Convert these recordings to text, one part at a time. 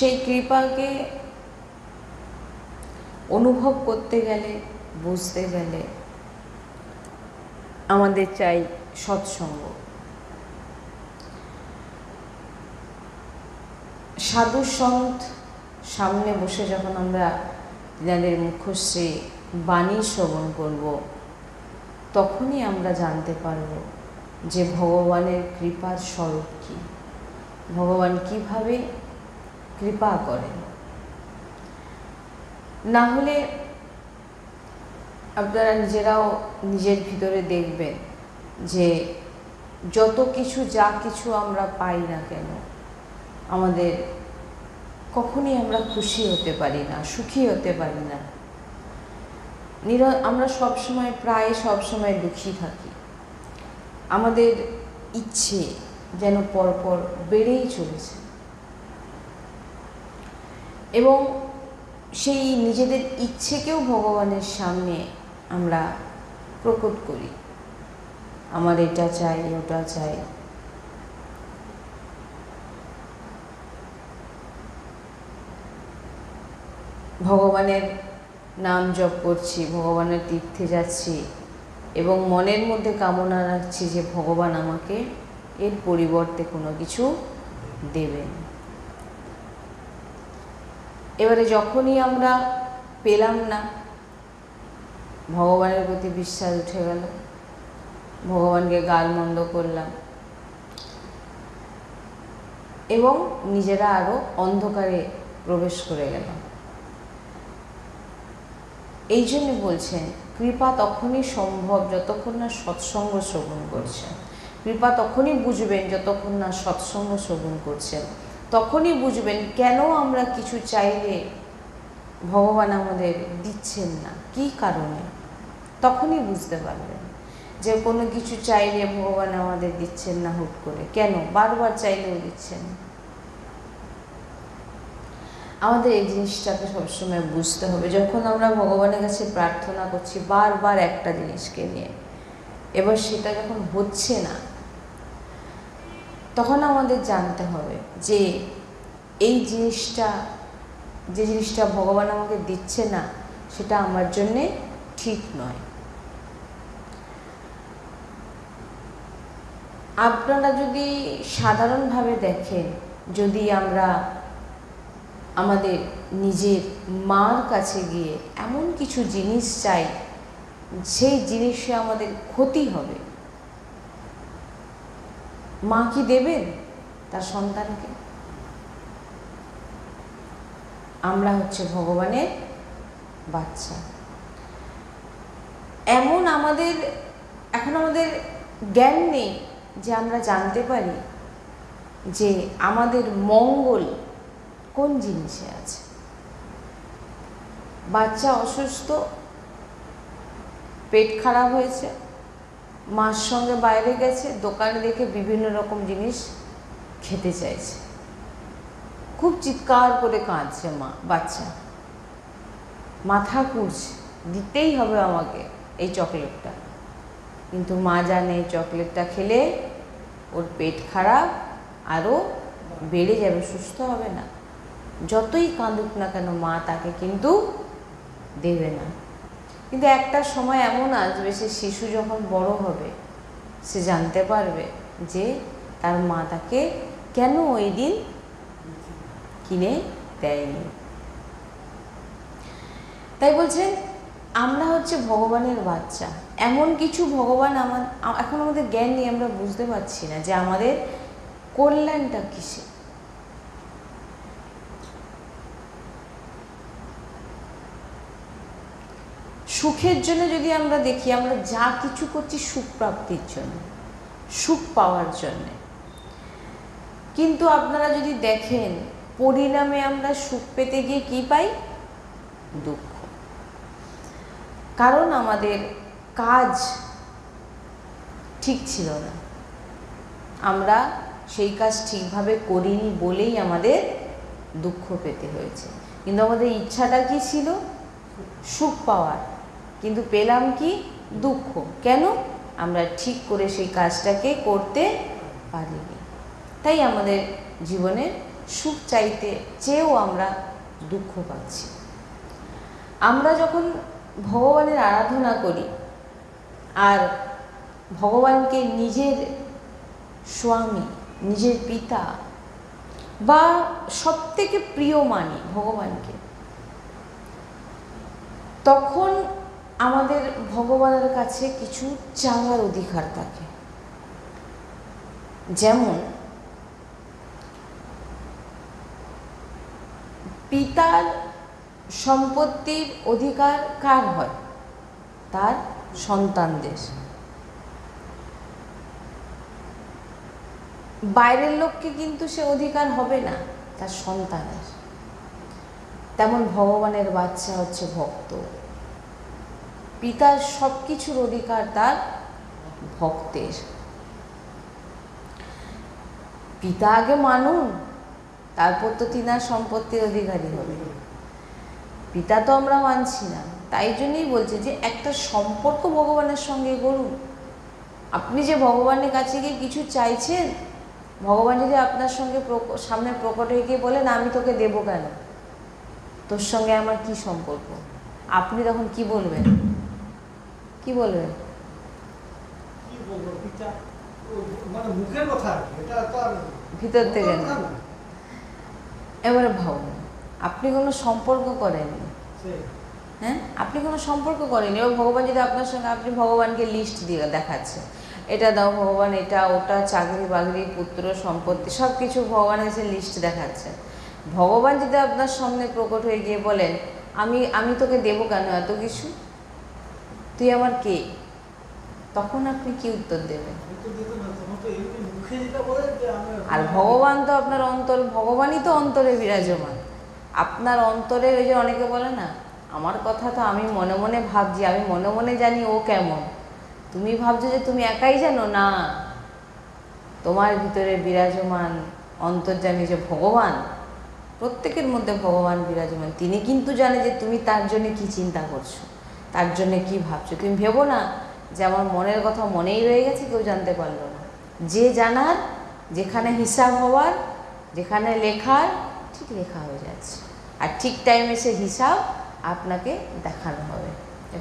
সেই কৃপাকে অনুভব করতে গেলে, বুঝতে গেলে আমাদের চাই সৎসঙ্গ। সাধু সন্ত সামনে বসে যখন আমরা তিনাদের মুখশ্রী বাণী শ্রবণ করব, তখনই আমরা জানতে পারব যে ভগবানের কৃপার স্বরূপ কী, ভগবান কিভাবে কৃপা করেন। না হলে আপনারা নিজেরাও নিজের ভিতরে দেখবেন যে যত কিছু যা কিছু আমরা পাই না কেন, আমাদের কখনই আমরা খুশি হতে পারি না, সুখী হতে পারি না। আমরা সবসময়, প্রায় সবসময় দুঃখী থাকি। আমাদের ইচ্ছে যেন পরপর বেড়েই চলেছে এবং সেই নিজেদের ইচ্ছেকেও ভগবানের সামনে আমরা প্রকট করি, আমার এটা চাই, ওটা চাই। ভগবানের নাম জপ করছি, ভগবানের তীর্থে যাচ্ছি এবং মনের মধ্যে কামনা রাখছি যে ভগবান আমাকে এর পরিবর্তে কোনো কিছু দেবেন। এবারে যখনই আমরা পেলাম না, ভগবানের প্রতি বিশ্বাস উঠে গেল, ভগবানকে গালমন্দ করলাম এবং নিজেরা আরও অন্ধকারে প্রবেশ করে গেলাম। এই জন্য বলছেন কৃপা তখনই সম্ভব যতক্ষণ না সৎসঙ্গ শ্রবণ করছেন। কৃপা তখনই বুঝবেন যতক্ষণ না সৎসঙ্গ শ্রবণ করছেন। তখনই বুঝবেন কেন আমরা কিছু চাইলে ভগবান আমাদের দিচ্ছেন না, কী কারণে। তখনই বুঝতে পারবেন যে কোনো কিছু চাইলে ভগবান আমাদের দিচ্ছেন না হুট করে, কেন বারবার চাইলেও দিচ্ছেন। আমাদের এই জিনিসটাকে সবসময় বুঝতে হবে। যখন আমরা ভগবানের কাছে প্রার্থনা করছি বারবার একটা জিনিসকে নিয়ে, এবার সেটা যখন হচ্ছে না, তখন আমাদের জানতে হবে যে এই জিনিসটা, যে জিনিসটা ভগবান আমাকে দিচ্ছে না, সেটা আমার জন্যে ঠিক নয়। আপনারা যদি সাধারণভাবে দেখেন, যদি আমরা আমাদের নিজের মার কাছে গিয়ে এমন কিছু জিনিস চাই, সেই জিনিসে আমাদের ক্ষতি হবে, মা কি দেবেন তার সন্তানকে? আমরা হচ্ছে ভগবানের বাচ্চা। এমন এখন আমাদের জ্ঞান নেই যে আমরা জানতে পারি যে আমাদের মঙ্গল কোন জিনিসে আছে। বাচ্চা অসুস্থ, পেট খারাপ হয়েছে, মার সঙ্গে বাইরে গেছে, দোকানে দেখে বিভিন্ন রকম জিনিস খেতে চাইছে, খুব চিৎকার করে কাঁদছে বাচ্চা, মাথা কুঁড়ছে, দিতেই হবে আমাকে এই চকলেটটা। কিন্তু মা জানে চকলেটটা খেলে ওর পেট খারাপ আরও বেড়ে যাবে, সুস্থ হবে না। যতই কাঁদুক না কেন মা তাকে কিন্তু দেবে না। কিন্তু একটা সময় এমন আসবে, সে শিশু যখন বড় হবে, সে জানতে পারবে যে তার মা তাকে কেন ওই দিন কিনে দেয়নি। তাই বলছেন আমরা হচ্ছে ভগবানের বাচ্চা। এমন কিছু ভগবান এখন আমাদের জ্ঞান নিয়ে আমরা বুঝতে পারছি না যে আমাদের কল্যাণটা কিসে। সুখের জন্য যদি আমরা দেখি, আমরা যা কিছু করছি সুখ প্রাপ্তির জন্য, সুখ পাওয়ার জন্য। কিন্তু আপনারা যদি দেখেন পরিণামে আমরা সুখ পেতে গিয়ে কি পাই? দুঃখ। কারণ আমাদের কাজ ঠিক ছিল না, আমরা সেই কাজ ঠিকভাবে করিনি বলেই আমাদের দুঃখ পেতে হয়েছে। কিন্তু আমাদের ইচ্ছাটা কি ছিল? সুখ পাওয়ার। কিন্তু পেলাম কি? দুঃখ। কেন? আমরা ঠিক করে সেই কাজটাকে করতে পারিনি। তাই আমাদের জীবনে সুখ চাইতে চেয়েও আমরা দুঃখ পাচ্ছি। আমরা যখন ভগবানের আরাধনা করি আর ভগবানকে নিজের স্বামী, নিজের পিতা বা সবথেকে প্রিয় মানি ভগবানকে, তখন আমাদের ভগবানের কাছে কিছু চাওয়ার অধিকার থাকে। যেমন পিতার সম্পত্তির অধিকার কার হয়? তার সন্তানদের। বাইরের লোককে কিন্তু সে অধিকার হবে না, তার সন্তানের। তেমন ভগবানের বাচ্চা হচ্ছে ভক্ত, পিতার সব কিছুর অধিকার তার ভক্তের। পিতা আগে মানুন, তারপর তো তিনার সম্পত্তির অধিকারী হবে। পিতা তো আমরা মানছি না, তাই জন্যই বলছে যে একটা সম্পর্ক ভগবানের সঙ্গে গড়ুন। আপনি যে ভগবানের কাছে গিয়ে কিছু চাইছেন, ভগবান যদি আপনার সঙ্গে সামনে প্রকট হয়ে গিয়ে বলেন আমি তোকে দেবো কেন, তোর সঙ্গে আমার কি সম্পর্ক, আপনি তখন কি বলবেন? কি বলবেন? কি বলবো, পিতা মানে মুখের কথা, এটা তো আর ভিতর থেকে না। এবারে ভাবুন, আপনি কোনো সম্পর্ক করেননি, হ্যাঁ, আপনি কোনো সম্পর্ক করেননি। এবার ভগবান যদি আপনার সঙ্গে, আপনি ভগবানকে লিস্ট দিয়ে দেখাচ্ছে, এটা দাও ভগবান, এটা ওটা, চাকরি বাকরি, পুত্র সম্পত্তি, সব কিছু ভগবানের কাছে লিস্ট দেখাচ্ছে। ভগবান যদি আপনার সামনে প্রকট হয়ে গিয়ে বলেন আমি তোকে দেবো কেন এত কিছু, তুই আমার কে, তখন আপনি কি উত্তর দেবেন? আর ভগবান তো আপনার অন্তর, ভগবানই তো অন্তরে বিরাজমান। আপনার অন্তরে ওই যে অনেকে বলে না, আমার কথা তো আমি মনে মনে ভাবছি, আমি মনে মনে জানি ও কেমন। তুমি ভাবছো যে তুমি একাই জানো, না, তোমার ভিতরে বিরাজমান অন্তর্যামী যে ভগবান, প্রত্যেকের মধ্যে ভগবান বিরাজমান। তিনি কিন্তু জানে যে তুমি তার জন্য কি চিন্তা করছো, তার জন্য কি ভাবছো। তুমি ভেবো না যে আমার মনের কথা মনেই রয়ে গেছে, কেউ জানতে পারলো না। যে জানার, যেখানে হিসাব হওয়ার, যেখানে লেখার, ঠিক লেখা হয়ে যাচ্ছে, আর ঠিক টাইমে সে হিসাব আপনাকে দেখানো হবে।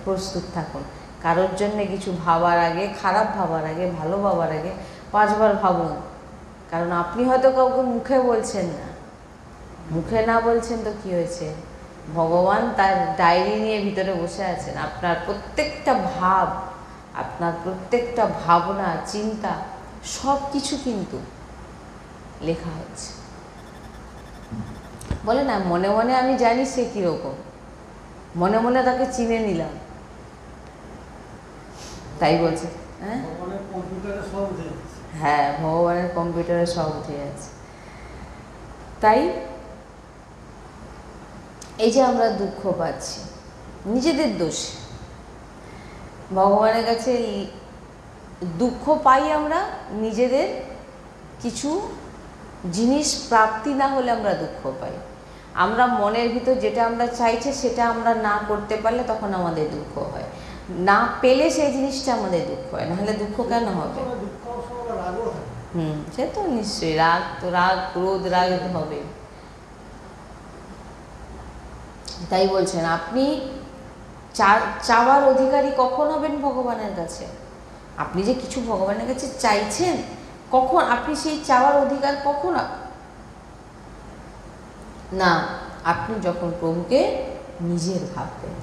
প্রস্তুত থাকুন। কারোর জন্যে কিছু ভাবার আগে, খারাপ ভাবার আগে, ভালো ভাবার আগে 5 বার ভাবুন। কারণ আপনি হয়তো কাউকে মুখে বলছেন না, মুখে না বলছেন তো কি হয়েছে, ভগবান তার ডায়েরি নিয়ে ভিতরে বসে আছেন। আপনার প্রত্যেকটা ভাব, আপনার প্রত্যেকটা ভাবনা, চিন্তা, সব কিছু কিন্তু লেখা হচ্ছে। বলে না, মনে মনে আমি জানি সে কীরকম, মনে মনে তাকে চিনে নিলাম, তাই বলছে। হ্যাঁ, ভগবানের কম্পিউটারে সব উঠে যাচ্ছে। তাই এই যে আমরা দুঃখ পাচ্ছি নিজেদের দোষে, ভগবানের কাছে দুঃখ পাই আমরা নিজেদের কিছু জিনিস প্রাপ্তি না হলে আমরা দুঃখ পাই। আমরা মনের ভিতর যেটা আমরা চাইছি সেটা আমরা না করতে পারলে তখন আমাদের দুঃখ হয়, না পেলে সেই জিনিসটা আমাদের দুঃখ হয়। নাহলে দুঃখ কেন হবে? সে তো নিশ্চয়ই, রাগ তো, রাগ ক্রোধ রাগ হবে। তাই বলছেন আপনি চাওয়ার অধিকারী কখন হবেন ভগবানের কাছে? আপনি যে কিছু ভগবানের কাছে চাইছেন, কখন আপনি সেই চাওয়ার অধিকার কখন না, আপনি যখন প্রভুকে নিজের ভাববেন।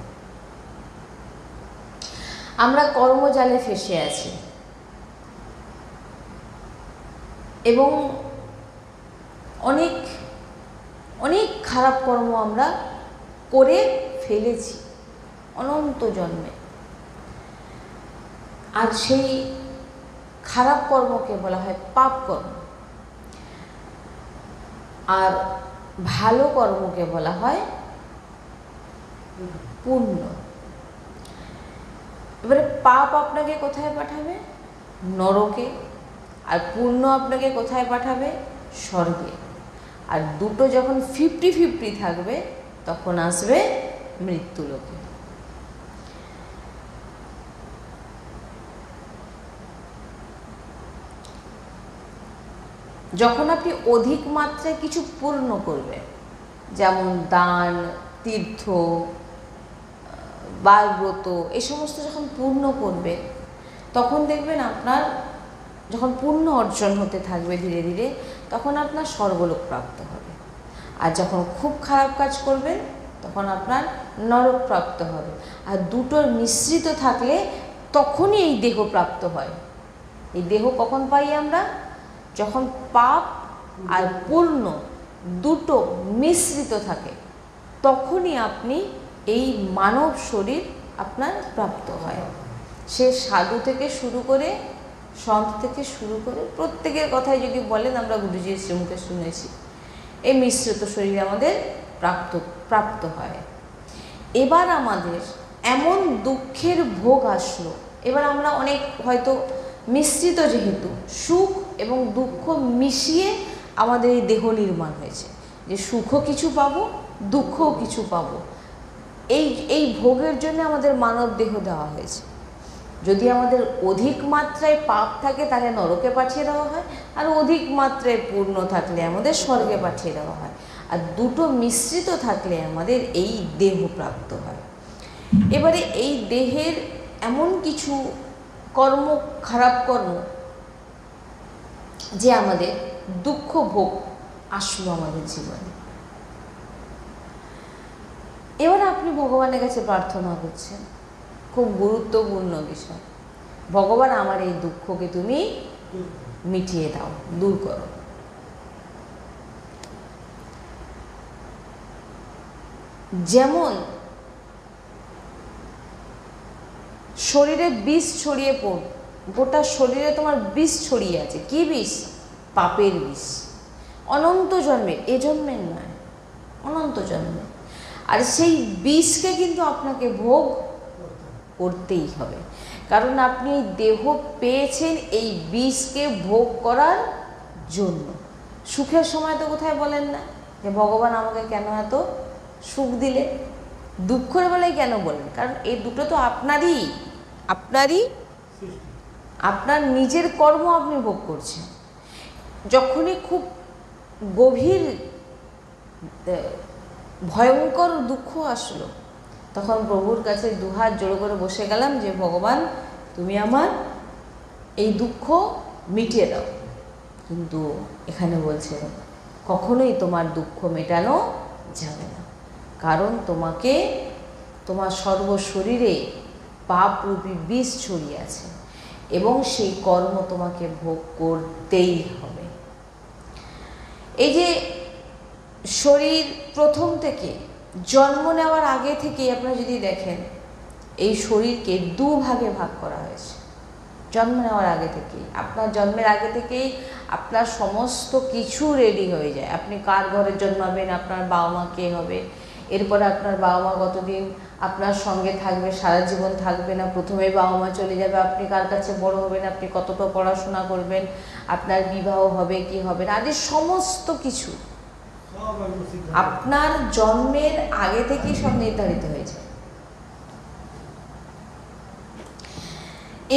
আমরা কর্মজালে ফেসে আছি এবং অনেক অনেক খারাপ কর্ম আমরা করে ফেলেছি অনন্ত জন্মে। আর সেই খারাপ কর্মকে বলা হয় পাপ কর্ম, আর ভালো কর্মকে বলা হয় পুণ্য। এবারে পাপ আপনাকে কোথায় পাঠাবে? নরকে। আর পুণ্য আপনাকে কোথায় পাঠাবে? স্বর্গে। আর দুটো যখন 50-50 থাকবে তখন আসবে মৃত্যুলোকে। যখন আপনি অধিক মাত্রায় কিছু পূর্ণ করবেন, যেমন দান, তীর্থ, বালব্রত, এই সমস্ত যখন পূর্ণ করবেন, তখন দেখবেন আপনার যখন পূর্ণ অর্জন হতে থাকবে ধীরে ধীরে, তখন আপনার স্বর্গলোক প্রাপ্ত হবে। আর যখন খুব খারাপ কাজ করবেন, তখন আপনার নরক প্রাপ্ত হবে। আর দুটোর মিশ্রিত থাকলে তখনই এই দেহ প্রাপ্ত হয়। এই দেহ কখন পাই আমরা? যখন পাপ আর পূর্ণ দুটো মিশ্রিত থাকে, তখনই আপনি এই মানব শরীর আপনার প্রাপ্ত হয়। সে সাধু থেকে শুরু করে, সন্ত থেকে শুরু করে, প্রত্যেকের কথাই যদি বলেন, আমরা গুরুজির শ্রীমুখে শুনেছি, এই মিশ্রিত শরীর আমাদের প্রাপ্ত হয়। এবার আমাদের এমন দুঃখের ভোগ আসলো, এবার আমরা অনেক হয়তো মিশ্রিত, যেহেতু সুখ এবং দুঃখ মিশিয়ে আমাদের এই দেহ নির্মাণ হয়েছে, যে সুখও কিছু পাবো, দুঃখও কিছু পাবো। এই ভোগের জন্য আমাদের মানব দেহ দেওয়া হয়েছে। যদি আমাদের অধিক মাত্রায় পাপ থাকে তাহলে নরকে পাঠিয়ে দেওয়া হয়, আর অধিক মাত্রায় পূর্ণ থাকলে আমাদের স্বর্গে পাঠিয়ে দেওয়া হয়। আর দুটো মিশ্রিত থাকলে আমাদের এই দেহ প্রাপ্ত হয়। এবারে এই দেহের এমন কিছু কর্ম, খারাপ কর্ম, যে আমাদের দুঃখ ভোগ আসলো আমাদের জীবনে। এবার আপনি ভগবানের কাছে প্রার্থনা করছেন, খুব গুরুত্বপূর্ণ বিষয়, ভগবান আমার এই দুঃখকে তুমি মিটিয়ে দাও, দূর করো। যেমন শরীরে বিষ ছড়িয়ে পড়, গোটা শরীরে তোমার বিষ ছড়িয়ে আছে। কি বিষ? পাপের বিষ, অনন্ত জন্মের, এ জন্মের নয়, অনন্ত জন্মের। আর সেই বিষকে কিন্তু আপনাকে ভোগ করতেই হবে, কারণ আপনি এই দেহ পেয়েছেন এই বিষকে ভোগ করার জন্য। সুখের সময় তো কোথায় বলেন না যে ভগবান আমাকে কেন এত সুখ দিলে, দুঃখের বেলায় কেন বলেন? কারণ এই দুটো তো আপনারই আপনার নিজের কর্ম আপনি ভোগ করছেন। যখনই খুব গভীর ভয়ঙ্কর দুঃখ আসলো, তখন প্রভুর কাছে দুহাত জোড়ো করে বসে গেলাম যে ভগবান, তুমি আমার এই দুঃখ মিটিয়ে দাও। কিন্তু এখানে বলছে কখনোই তোমার দুঃখ মেটানো যাবে না, কারণ তোমাকে, তোমার সর্বশরীরে পাপরূপী বিষ ছড়িয়ে আছে এবং সেই কর্ম তোমাকে ভোগ করতেই হবে। এই যে শরীর প্রথম থেকে, জন্ম নেওয়ার আগে থেকেই আপনারা যদি দেখেন, এই শরীরকে দুভাগে ভাগ করা হয়েছে। জন্ম নেওয়ার আগে থেকেই, আপনার জন্মের আগে থেকেই আপনার সমস্ত কিছু রেডি হয়ে যায়। আপনি কার ঘরে জন্মাবেন, আপনার বাবা মা কে হবে, এরপরে আপনার বাবা মা কতদিন আপনার সঙ্গে থাকবে, সারা জীবন থাকবে না, প্রথমে বাবা মা চলে যাবে, আপনি কার কাছে বড় হবেন, আপনি কতটা পড়াশোনা করবেন, আপনার বিবাহ হবে কি হবে না, আদি সমস্ত কিছু আপনার জন্মের আগে থেকেই সব নির্ধারিত হয়েছে।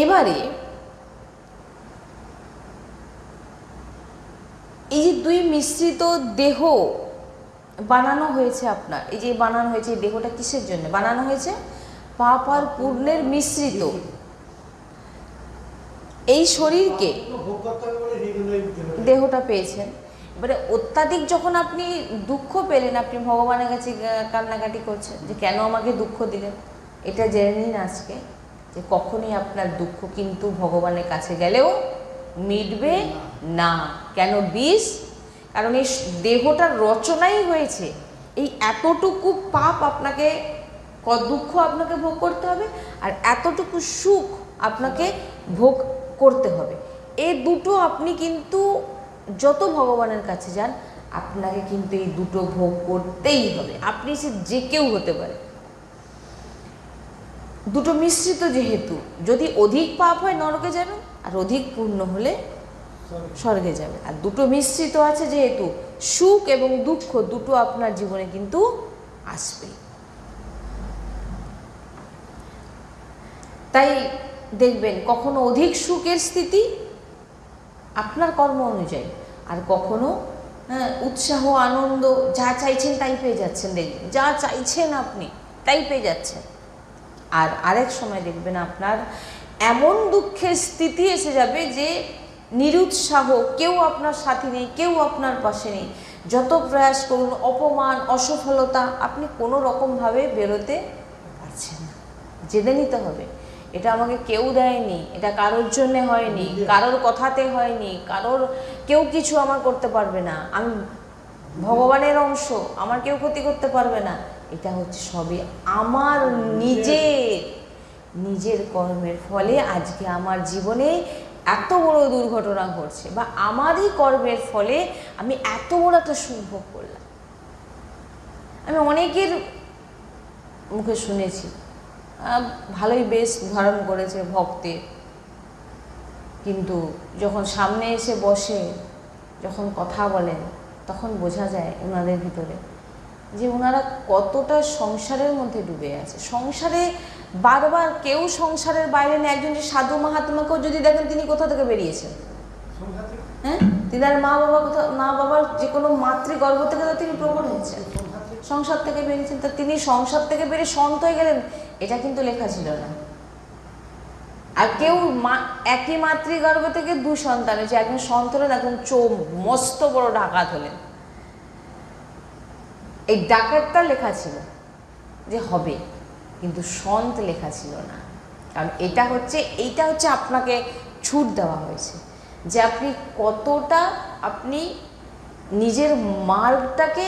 এবারে এই যে দুই মিশ্রিত দেহ বানানো হয়েছে আপনার, এই যে বানানো হয়েছে, এই দেহটা কিসের জন্য বানানো হয়েছে? পাপ আর পুণ্যের মিশ্রিত এই শরীরকে দেহটা পেয়েছেন। এবারে অত্যাধিক যখন আপনি দুঃখ পেলেন, আপনি ভগবানের কাছে কান্নাকাটি করছেন যে কেন আমাকে দুঃখ দিলেন। এটা জেনে নিন আজকে যে কখনই আপনার দুঃখ কিন্তু ভগবানের কাছে গেলেও মিটবে না। কেন? বিষ। কারণ এই দেহটার রচনাই হয়েছে এই এতটুকু পাপ আপনাকে, দুঃখ আপনাকে ভোগ করতে হবে, আর এতটুকু সুখ আপনাকে ভোগ করতে হবে। এই দুটো আপনি কিন্তু যত ভগবানের কাছে যান, আপনাকে কিন্তু এই দুটো ভোগ করতেই হবে। আপনি সে যে কেউ হতে পারে, দুটো মিশ্রিত যেহেতু, যদি অধিক পাপ হয় নরকে যাবেন, আর অধিক পুণ্য হলে স্বর্গে যাবে। আর দুটো মিশ্রিত আছে যেহেতু, সুখ এবং দুঃখ দুটো আপনার জীবনে কিন্তু আসবে। তাই দেখবেন কখনো অধিক সুখের স্থিতি আপনার কর্ম অনুযায়ী, আর কখনো উৎসাহ আনন্দ যা চাইছেন তাই পেয়ে যাচ্ছেন, দেখবেন যা চাইছেন আপনি তাই পেয়ে যাচ্ছেন। আর আরেক সময় দেখবেন আপনার এমন দুঃখের স্থিতি এসে যাবে যে নিরুৎসাহ, কেউ আপনার সাথী নেই, কেউ আপনার পাশে নেই, যত প্রয়াস করুন অপমান অসফলতা, আপনি কোনো রকমভাবে বেরোতে পারছেন না। জেনে নিতে হবে এটা আমাকে কেউ দেয়নি, এটা কারোর জন্যে হয়নি, কারোর কথাতে হয়নি, কেউ কিছু আমার করতে পারবে না, আমি ভগবানের অংশ, আমার কেউ ক্ষতি করতে পারবে না। এটা হচ্ছে সবই আমার নিজের কর্মের ফলে আজকে আমার জীবনে এত বড় দুর্ঘটনা ঘটছে, বা আমারই কর্মের ফলে আমি এত বড় একটা সুখ ভোগ করলাম। আমি অনেকের মুখে শুনেছি, ভালোই বেশ ধারণ করেছে ভক্তের, কিন্তু যখন সামনে এসে বসে, যখন কথা বলেন, তখন বোঝা যায় ওনাদের ভিতরে যে ওনারা কতটা সংসারের মধ্যে ডুবে আছে। সংসারে বারবার, কেউ সংসারের বাইরে নেই। একজন যে সাধু মহাত্মাকেও যদি দেখেন, তিনি কোথা থেকে বেরিয়েছেন? হ্যাঁ, তিনার মা বাবার যে কোনো মাতৃগর্ভ থেকে তো তিনি প্রবল হয়েছেন, সংসার থেকে বেরিয়েছেন। তা তিনি সংসার থেকে বেরিয়ে সন্ত হয়ে গেলেন, এটা কিন্তু লেখা ছিল না। আর কেউ একই মাতৃগর্ভ থেকে 2 সন্তান হয়েছে, একজন সন্ত হলেন, একজন মস্ত বড় ডাকাত হলেন। এই ডাকাতটা লেখা ছিল যে হবে, কিন্তু সন্ত লেখা ছিল না। কারণ এইটা হচ্ছে আপনাকে ছুট দেওয়া হয়েছে যে আপনি কতটা আপনি নিজের মার্গটাকে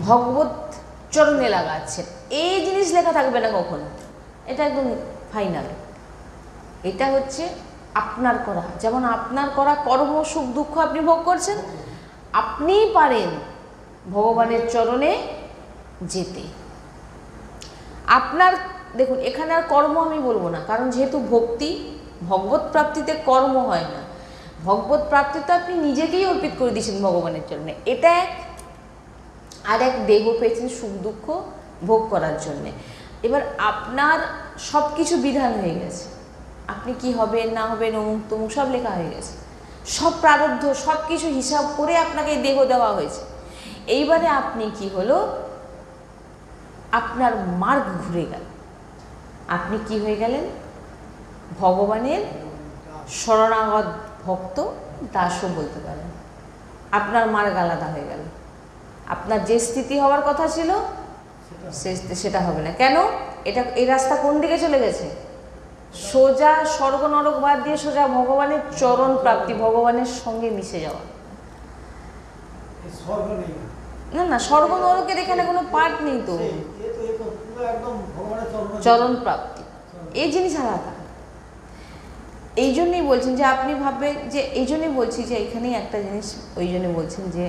ভগবত চরণে লাগাচ্ছেন। এই জিনিস লেখা থাকবে না কখনো, এটা একদম ফাইনাল। এটা হচ্ছে আপনার করা, যেমন আপনার করা কর্ম সুখ দুঃখ আপনি ভোগ করছেন, আপনিই পারেন ভগবানের চরণে যেতে। আপনার দেখুন, এখানে আর কর্ম আমি বলবো না, কারণ যেহেতু ভক্তি, ভগবত প্রাপ্তিতে কর্ম হয় না। ভগবত প্রাপ্তিতে আপনি নিজেকেই অর্পিত করে দিয়েছেন ভগবানের চরণে। এটা আর এক দেহ পেয়েছেন সুখ দুঃখ ভোগ করার জন্যে। এবার আপনার সব কিছু বিধান হয়ে গেছে, আপনি কি হবেন না হবেন অমুক তমুক সব লেখা হয়ে গেছে, সব প্রারব্ধ সব কিছু হিসাব করে আপনাকে এই দেহ দেওয়া হয়েছে। এইবারে আপনি কি হলো, আপনার মার্গ ঘুরে গেল, আপনি কি হয়ে গেলেন? ভগবানের শরণাগত ভক্ত, দাসও বলতে পারেন। আপনার মার্গ আলাদা হয়ে গেল, আপনার যে স্থিতি হওয়ার কথা ছিল সেটা হবে না। কেন? এই রাস্তা কোন দিকে চলে গেছে? সোজা স্বর্গ নরক বাদ দিয়ে সোজা ভগবানের চরণ প্রাপ্তি, ভগবানের সঙ্গে মিশে যাওয়া। না, স্বর্গ নরকের এখানে কোনো পার্ট নেই তো, চরণ প্রাপ্তি এই জিনিস আলাদা। এই জন্যই বলছেন যে আপনি ভাববেন যে, এই জন্যই বলছি যে এখানেই একটা জিনিস, ওই জন্য বলছেন যে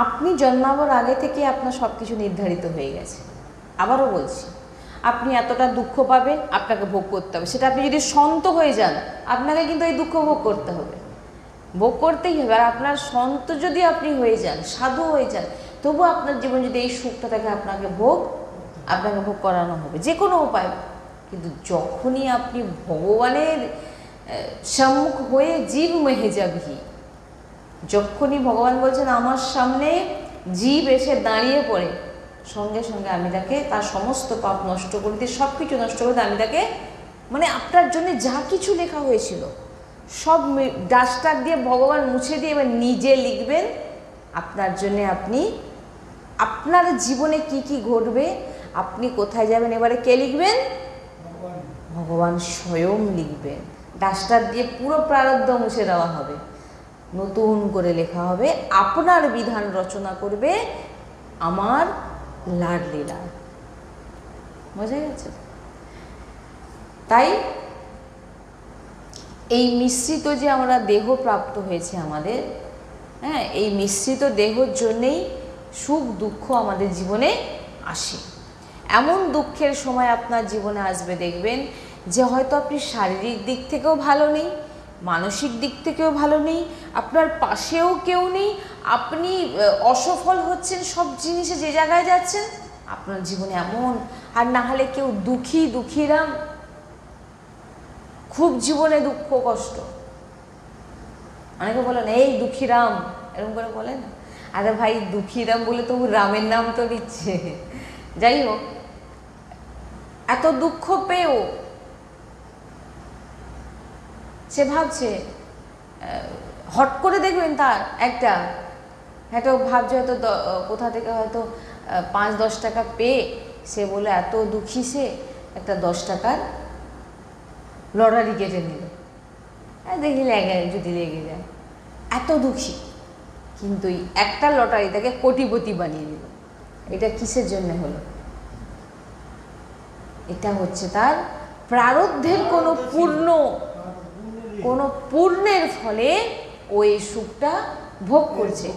আপনি জন্মাবার আগে থেকে আপনার সব কিছু নির্ধারিত হয়ে গেছে। আবারও বলছি, আপনি এতটা দুঃখ পাবেন, আপনাকে ভোগ করতে হবে। সেটা আপনি যদি সন্ত হয়ে যান, আপনাকে কিন্তু এই দুঃখ ভোগ করতে হবে, ভোগ করতেই হবে। আর আপনার সন্ত যদি আপনি হয়ে যান, সাধু হয়ে যান, তবু আপনার জীবন যদি এই সুখটা থাকে, আপনাকে ভোগ করানো হবে যে কোনো উপায়। কিন্তু যখনই আপনি ভগবানের সম্মুখ হয়ে জীব মেহে যাবি, যখনই ভগবান বলছেন আমার সামনে জীব এসে দাঁড়িয়ে পড়ে, সঙ্গে সঙ্গে আমি তাকে তার সমস্ত পাপ নষ্ট করে দিয়ে, সব কিছু নষ্ট করে দিয়ে আমি তাকে, মানে আপনার জন্য যা কিছু লেখা হয়েছিল সব ডাস্টার দিয়ে ভগবান মুছে দিয়ে এবার নিজে লিখবেন আপনার জন্যে। আপনি আপনার জীবনে কি কি ঘটবে, আপনি কোথায় যাবেন, এবারে কে লিখবেন? ভগবান স্বয়ং লিখবেন। ডাস্টার দিয়ে পুরো প্রারব্ধ মুছে দেওয়া হবে, নতুন করে লেখা হবে, আপনার বিধান রচনা করবে আমার লাডলীলা। বোঝা গেছে? তাই এই মিশ্রিত যে আমরা দেহ প্রাপ্ত হয়েছে আমাদের, হ্যাঁ, এই মিশ্রিত দেহর জন্যেই সুখ দুঃখ আমাদের জীবনে আসে। এমন দুঃখের সময় আপনার জীবনে আসবে, দেখবেন যে হয়তো আপনি শারীরিক দিক থেকেও ভালো নেই, মানসিক দিক থেকেও ভালো নেই, আপনার পাশেও কেউ নেই, আপনি অসফল হচ্ছেন সব জিনিসে, যে জায়গায় যাচ্ছেন আপনার জীবনে এমন। আর না হলে কেউ দুঃখীরাম, খুব জীবনে দুঃখ কষ্ট, অনেকে বলেন এই দুঃখীরাম, এরকম করে বলে না? আরে ভাই, দুঃখীরাম বলে তবু রামের নাম তো দিচ্ছে। যাই হোক, এত দুঃখ পেয়েও সে ভাবছে, হট করে দেখবেন তার একটা ভাবছে হয়তো কোথা থেকে হয়তো 5-10 টাকা পেয়ে সে বলে এত দুঃখী, সে একটা 10 টাকার লটারি কেটে নিল, দেখি যদি লেগে যায়, এত দুঃখী। কিন্তু এই একটা লটারি তাকে কোটিপতি বানিয়ে দিল। এটা কিসের জন্য হলো? এটা হচ্ছে তার প্রারব্ধের কোনো পূর্ণের ফলে ওই সুখটা ভোগ করছে।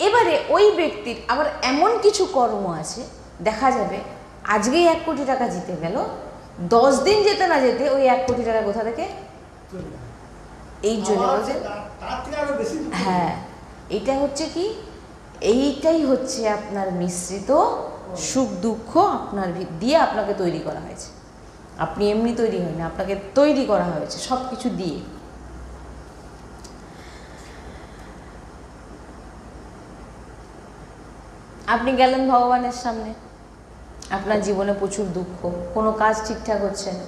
এবারে ওই ব্যক্তির আবার এমন কিছু কর্ম আছে, দেখা যাবে আজকেই 1 কোটি টাকা জিতে গেল, 10 দিন যেতে না যেতে ওই 1 কোটি টাকা কোথা থেকে, এই জন্য বলছে। হ্যাঁ, এটা হচ্ছে কি, এইটাই হচ্ছে আপনার মিশ্রিত সুখ দুঃখ আপনার দিয়ে আপনাকে তৈরি করা হয়েছে। আপনি এমনি তৈরি হয়নি, আপনাকে তৈরি করা হয়েছে সব কিছু দিয়ে। আপনি গেলেন ভগবানের সামনে, আপনার জীবনে প্রচুর দুঃখ, কোনো কাজ ঠিকঠাক হচ্ছে না।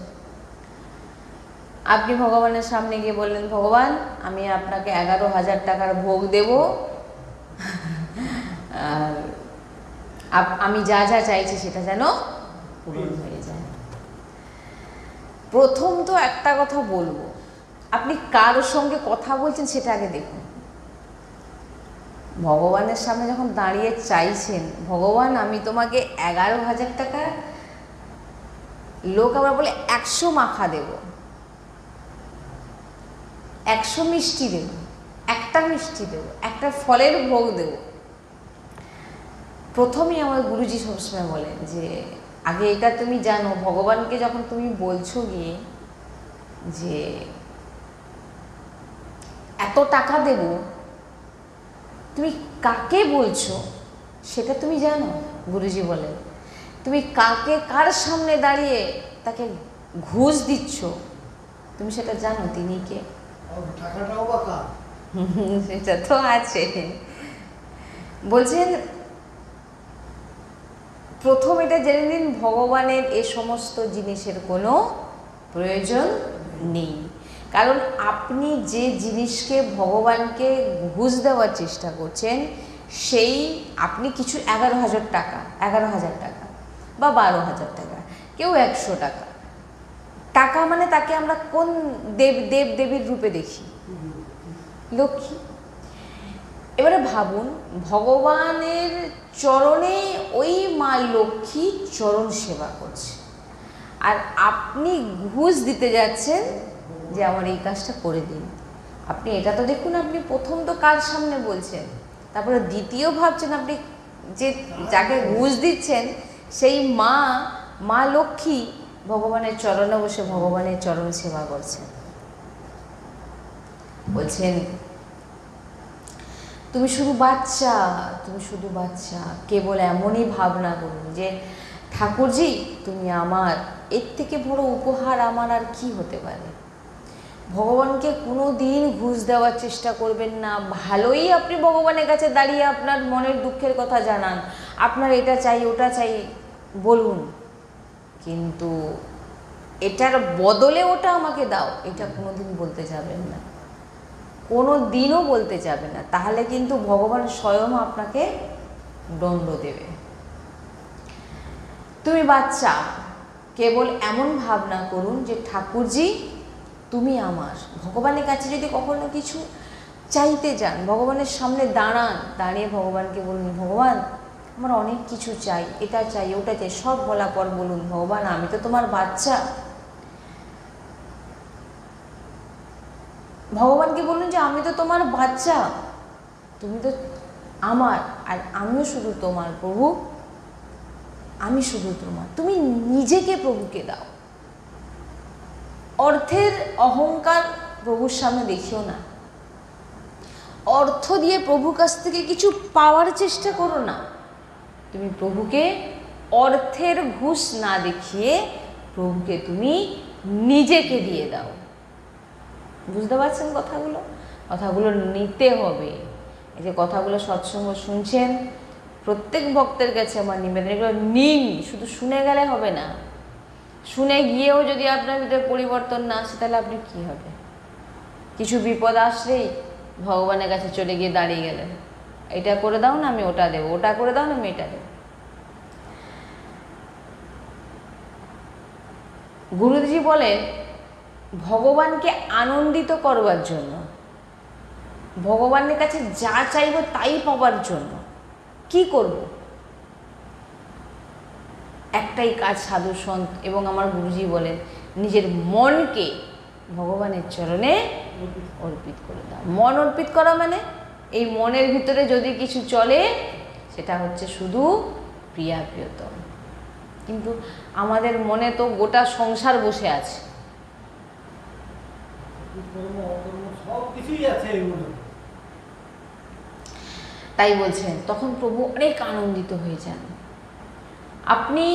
আপনি ভগবানের সামনে গিয়ে বললেন, ভগবান আমি আপনাকে 11,000 টাকার ভোগ দেব, আর আমি যা যা চাইছি সেটা যেন পূরণ হয়ে যায়। প্রথম তো একটা কথা বলবো, আপনি কার সঙ্গে কথা বলছেন সেটা আগে দেখুন। ভগবানের সামনে যখন দাঁড়িয়ে চাইছেন, ভগবান আমি তোমাকে 11,000 টাকা, লোক আমরা বলে 100 মাখা দেব, 100 মিষ্টি দেব, একটা মিষ্টি দেব, একটা ফলের ভোগ দেব। প্রথমেই আমার গুরুজি সবসময় বলেন যে আগে এটা তুমি জানো, ভগবানকে যখন তুমি বলছো গিয়ে যে এত টাকা দেব, তুমি কাকে বলছো সেটা তুমি জানো? গুরুজি বলেন তুমি কাকে, কার সামনে দাঁড়িয়ে তাকে ঘুষ দিচ্ছ, তুমি সেটা জানো তিনি কে? টাকাটাও বা কার? সেটা তো আছে। বলছেন প্রথম এটা জেনে নিন, ভগবানের এ সমস্ত জিনিসের কোনো প্রয়োজন নেই। কারণ আপনি যে জিনিসকে ভগবানকে ঘুষ দেওয়ার চেষ্টা করছেন, সেই আপনি কিছু 11,000 টাকা, 11,000 টাকা বা 12,000 টাকা, কেউ 100 টাকা, টাকা মানে তাকে আমরা কোন দেবীর রূপে দেখি? লক্ষ্মী। এবারে ভাবুন, ভগবানের চরণে ওই মা লক্ষ্মী চরণ সেবা করছে, আর আপনি ঘুষ দিতে যাচ্ছেন যে আমার এই কাজটা করে দিন। আপনি এটা তো দেখুন, আপনি প্রথম তো কার সামনে বলছেন, তারপরে দ্বিতীয় ভাবছেন আপনি যে যাকে ঘুষ দিচ্ছেন সেই মা লক্ষ্মী ভগবানের চরণে বসে ভগবানের চরণ সেবা করছেন। বলছেন তুমি শুধু বাচ্চা, তুমি শুধু বাচ্চা, কেবল এমনই ভাবনা করুন যে ঠাকুরজি তুমি আমার, এর থেকে বড় উপহার আমার আর কি হতে পারে। ভগবানকে কোনো দিন ঘুষ দেওয়ার চেষ্টা করবেন না। ভালোই আপনি ভগবানের কাছে দাঁড়িয়ে আপনার মনের দুঃখের কথা জানান, আপনার এটা চাই ওটা চাই বলুন, কিন্তু এটার বদলে ওটা আমাকে দাও, এটা কোনোদিন বলতে যাবেন না, কোনো দিনও বলতে যাবে না। তাহলে কিন্তু ভগবান স্বয়ং আপনাকে দণ্ড দেবে। তুমি বাচ্চা, কেবল এমন ভাবনা করুন যে ঠাকুরজি তুমি আমার। ভগবানের কাছে যদি কখনো কিছু চাইতে যান, ভগবানের সামনে দাঁড়ান, দাঁড়িয়ে ভগবানকে বলুন ভগবান আমার অনেক কিছু চাই, এটা চাই ওটা চাই, সব বলার পর বলুন ভগবান আমি তো তোমার বাচ্চা। ভগবানকে বলুন যে আমি তো তোমার বাচ্চা, তুমি তো আমার, আর আমিও শুধু তোমার প্রভু, আমি শুধু তোমার। তুমি নিজেকে প্রভুকে দাও। অর্থের অহংকার প্রভুর সামনে দেখিও না। অর্থ দিয়ে প্রভুর কাছ থেকে কিছু পাওয়ার চেষ্টা করো না। তুমি প্রভুকে অর্থের ঘুষ না দেখিয়ে প্রভুকে তুমি নিজেকে দিয়ে দাও। বুঝতে পারছেন কথাগুলো? কথাগুলো নিতে হবে। এই যে কথাগুলো সৎসঙ্গ শুনছেন, প্রত্যেক ভক্তের কাছে আমার নিবেদন, এগুলো নিন। শুধু শুনে গেলে হবে না, শুনে গিয়েও যদি আপনার ভিতরে পরিবর্তন না আসে তাহলে আপনি কী হবে? কিছু বিপদ আসলেই ভগবানের কাছে চলে গিয়ে দাঁড়িয়ে গেলেন, এটা করে দাও না আমি ওটা দেবো, ওটা করে দাও না আমি এটা দেবো। গুরুজি বলেন ভগবানকে আনন্দিত করবার জন্য, ভগবানের কাছে যা চাইব তাই পাবার জন্য কি করব? একটাই কাজ সাধু সন্ত এবং আমার গুরুজি বলেন নিজের মনকে ভগবানের চরণে অর্পিত করে দাও। মন অর্পিত করা মানে এই মনের ভিতরে যদি কিছু চলে সেটা হচ্ছে শুধু প্রিয়া প্রিয়তম। কিন্তু আমাদের মনে তো গোটা সংসার বসে আছে, তাই বলছেন তখন প্রভু অনেক আনন্দিত হয়ে যান। আপনি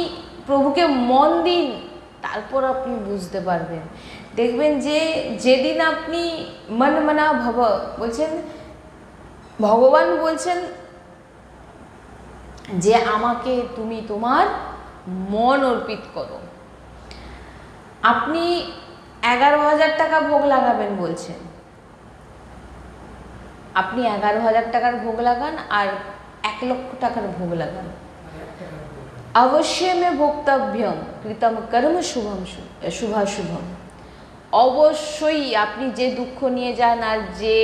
প্রভুকে মন দিন, তারপর আপনি বুঝতে পারবেন। দেখবেন যে যেদিন আপনি মন মনা ভব বলছেন, ভগবান বলছেন যে আমাকে তুমি তোমার মন অর্পিত করো। আপনি 11,000 টাকা ভোগ লাগাবেন বলছেন, আপনি 11,000 টাকার ভোগ লাগান আর 1 লক্ষ টাকার ভোগ লাগান, অবশ্যই মে ভোক্তব্যম কৃতম কর্ম শুভম শুভাশুভম। অবশ্যই আপনি যে দুঃখ নিয়ে যান আর যে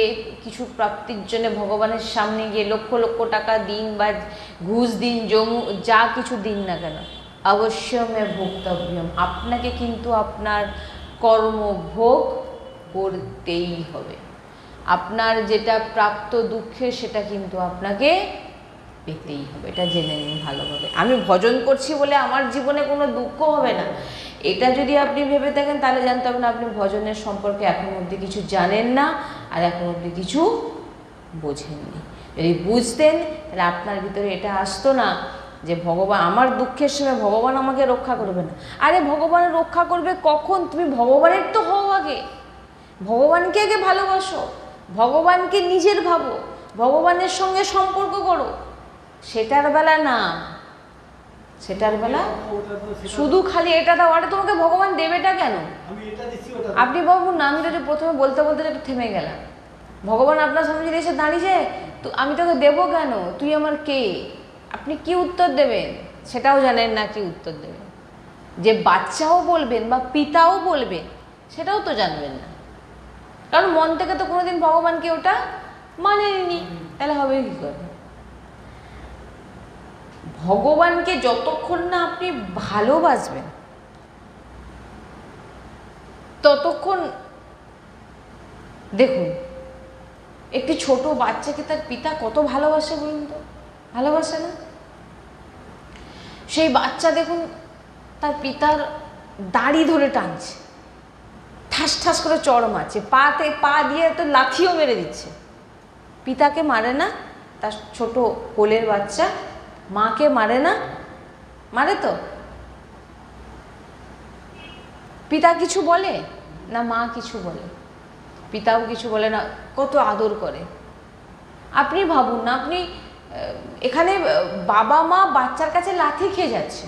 কিছু প্রাপ্তির জন্য ভগবানের সামনে গিয়ে লক্ষ লক্ষ টাকা দিন বা ঘুষ দিন, যা কিছু দিন না কেন, অবশ্যই মে ভোক্তব্যম, আপনাকে কিন্তু আপনার কর্মভোগ করতেই হবে। আপনার যেটা প্রাপ্ত দুঃখের সেটা কিন্তু আপনাকে পেতেই হবে, এটা জেনে নিন ভালোভাবে। আমি ভজন করছি বলে আমার জীবনে কোনো দুঃখ হবে না, এটা যদি আপনি ভেবে থাকেন তাহলে জানতে হবে না আপনি ভজনের সম্পর্কে এখন অবধি কিছু জানেন না আর এখন অবধি কিছু বোঝেননি। যদি বুঝতেন তাহলে আপনার ভিতরে এটা আসতো না যে ভগবান আমার দুঃখের সময় ভগবান আমাকে রক্ষা করবে না। আরে ভগবান রক্ষা করবে কখন? তুমি ভগবানের তো হও আগে, ভগবানকে আগে ভালোবাসো, ভগবানকে নিজের ভাবো, ভগবানের সঙ্গে সম্পর্ক করো। সেটার বেলা না, সেটার বেলা শুধু খালি এটা দাও, আরে তোমাকে ভগবান দেবেটা কেন? আপনি ভাবুন না, আমি যদি প্রথমে বলতে বলতে একটু থেমে গেলাম, ভগবান আপনার সামনে যদি এসে দাঁড়িয়ে তো আমি তোকে দেবো কেন, তুই আমার কে? আপনি কি উত্তর দেবেন সেটাও জানেন না, কি উত্তর দেবেন। যে বাচ্চাও বলবেন বা পিতাও বলবেন সেটাও তো জানবেন না, কারণ মন থেকে তো কোনোদিন ভগবানকে ওটা মানেনি, তাহলে হবে কি করে? ভগবানকে যতক্ষণ না আপনি ভালোবাসবেন ততক্ষণ, দেখুন একটি ছোট বাচ্চাকে তার পিতা কত ভালোবাসে বলুন তো, ভালোবাসে না? সেই বাচ্চা দেখুন তার পিতার দাড়ি ধরে টানছে, ঠাস ঠাস করে চড় মারছে, পা দিয়ে তো লাথিও মেরে দিচ্ছে। পিতাকে মারে না? তার ছোট কোলের বাচ্চা মাকে মারে না? মারে তো। পিতা কিছু বলে না, মা কিছু বলে, পিতাও কিছু বলে না, কত আদর করে। আপনি ভাবুন না, আপনি এখানে বাবা মা বাচ্চার কাছে লাথি খেয়ে যাচ্ছে,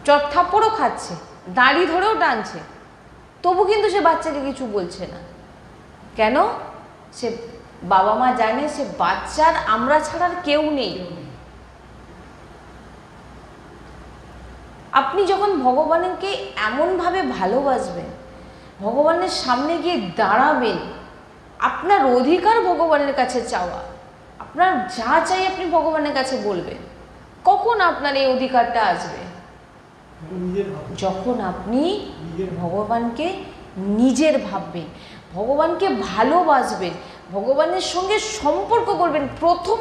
চটথাপ্পড়ও খাচ্ছে, দাড়ি ধরেও টানছে, তবু কিন্তু সে বাচ্চাকে কিছু বলছে না। কেন? সে বাবা মা জানে সে বাচ্চার আমরা ছাড়ার কেউ নেই। আপনি যখন ভগবানকে এমনভাবে ভালোবাসবেন, ভগবানের সামনে গিয়ে দাঁড়াবেন, আপনার অধিকার ভগবানের কাছে চাওয়া, আপনার যা চাই আপনি ভগবানের কাছে বলবেন। কখন আপনার এই অধিকারটা আসবে? যখন আপনি ভগবানকে নিজের ভাববেন, ভগবানকে ভালোবাসবেন, ভগবানের সঙ্গে সম্পর্ক করবেন। প্রথম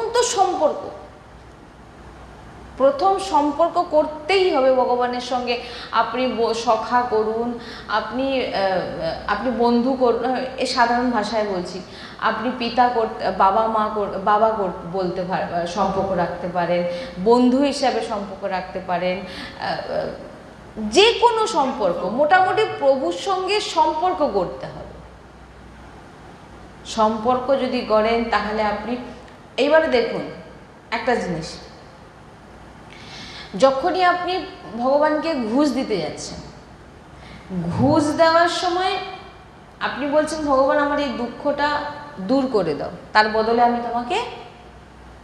সম্পর্ক করতেই হবে ভগবানের সঙ্গে। আপনি সখা করুন, আপনি বন্ধু করুন, এ সাধারণ ভাষায় বলছি, আপনি পিতা বাবা বলতে সম্পর্ক রাখতে পারেন, বন্ধু হিসাবে সম্পর্ক রাখতে পারেন, যে কোনো সম্পর্ক, মোটামুটি প্রভুর সঙ্গে সম্পর্ক করতে হবে। সম্পর্ক যদি গড়েন তাহলে আপনি এইবারে দেখুন একটা জিনিস, যখনই আপনি ভগবানকে ঘুষ দিতে যাচ্ছেন, ঘুষ দেওয়ার সময় আপনি বলছেন ভগবান আমার এই দুঃখটা দূর করে দাও, তার বদলে আমি তোমাকে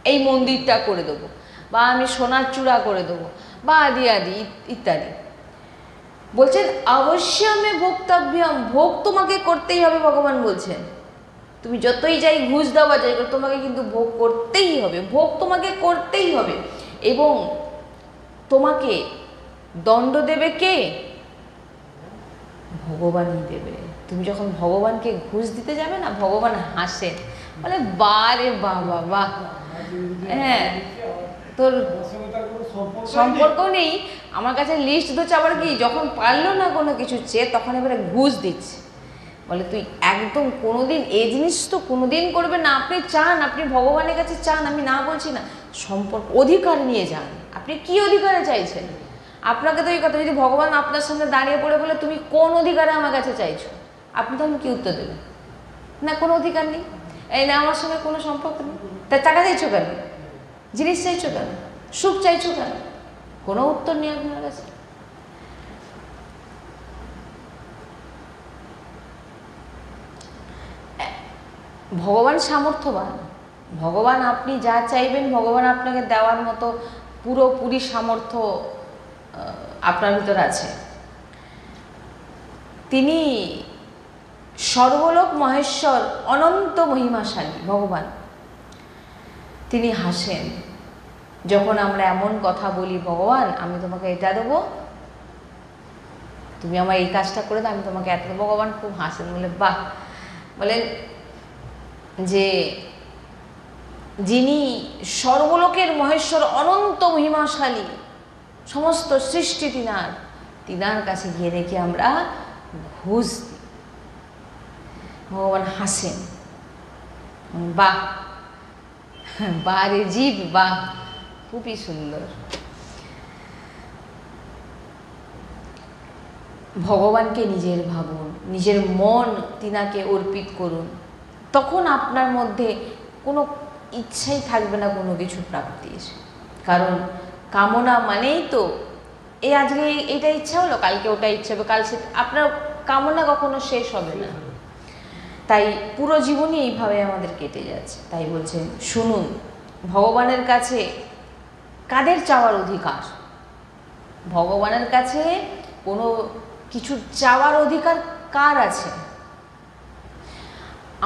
এই মন্দিরটা করে দেবো, বা আমি সোনার চূড়া করে দেবো, বা আদি আদি ইত্যাদি। বলছেন অবশ্যই ভোক্তব্যম, ভোগ তোমাকে করতেই হবে। ভগবান বলছেন তুমি যতই যাই ঘুষ দেওয়া যাই তোমাকে কিন্তু ভোগ করতেই হবে, ভোগ তোমাকে করতেই হবে। এবং তোমাকে দণ্ড দেবে কে? ভগবানই দেবে। তুমি যখন ভগবানকে ঘুষ দিতে যাবে না, ভগবান হাসেন, বলে বারে বাবা বাহ, হ্যাঁ তোর সম্পর্ক নেই আমার কাছে, লিস্ট দিচ্ছে। আবার কি যখন পারলো না কোনো কিছু চেয়ে তখন এবারে ঘুষ দিচ্ছে, বলে তুই একদম কোনোদিন এই জিনিস তো কোনোদিন করবে না। আপনি চান, আপনি ভগবানের কাছে চান, আমি না বলছি না, সম্পর্ক অধিকার নিয়ে যান। আপনি কি অধিকারে চাইছেন? আপনাকে তো এই কথা, যদি ভগবান আপনার সামনে দাঁড়িয়ে পড়ে বলে তুমি কোন অধিকারে আমার কাছে চাইছো, আপনি তাহলে কি উত্তর দেবেন? না কোনো অধিকার নেই, এই না আমার সঙ্গে কোনো সম্পর্ক নেই। তা টাকা চাইছো কেন? জিনিস চাইছো কেন? সুখ চাইছো কেন? কোনো উত্তর নেই আপনার কাছে। ভগবান সামর্থ্যবান, ভগবান আপনি যা চাইবেন ভগবান আপনাকে দেওয়ার মতো পুরোপুরি সামর্থ্য আপনার ভিতর আছে। তিনি সর্বলোক মহেশ্বর, অনন্ত মহিমাশালী ভগবান। তিনি হাসেন যখন আমরা এমন কথা বলি, ভগবান আমি তোমাকে এটা দেবো, তুমি আমার এই কাজটা করে দাও, আমি তোমাকে এত দেবো। ভগবান খুব হাসেন, বলে বাহ, বলেন যে যিনি সর্বলোকের মহেশ্বর, অনন্ত মহিমাশালী, সমস্ত সৃষ্টি তিনার, তিনার কাছে গিয়ে দেখি আমরা ঘুষ দিই। ভগবান হাসেন, বাহ বারে জীব, বাহ খুবই সুন্দর। ভগবানকে নিজের ভাবুন, নিজের মন তিনাকে অর্পিত করুন, তখন আপনার মধ্যে কোনো ইচ্ছাই থাকবে না কোনো কিছু প্রাপ্তির। কারণ কামনা মানেই তো এই আজকে এটা ইচ্ছা হলো, কালকে ওটা ইচ্ছা হবে, কাল সে, আপনার কামনা কখনো শেষ হবে না। তাই পুরো জীবনই এইভাবে আমাদের কেটে যাচ্ছে। তাই বলছেন শুনুন, ভগবানের কাছে কাদের চাওয়ার অধিকার? ভগবানের কাছে কোনো কিছু চাওয়ার অধিকার কার আছে?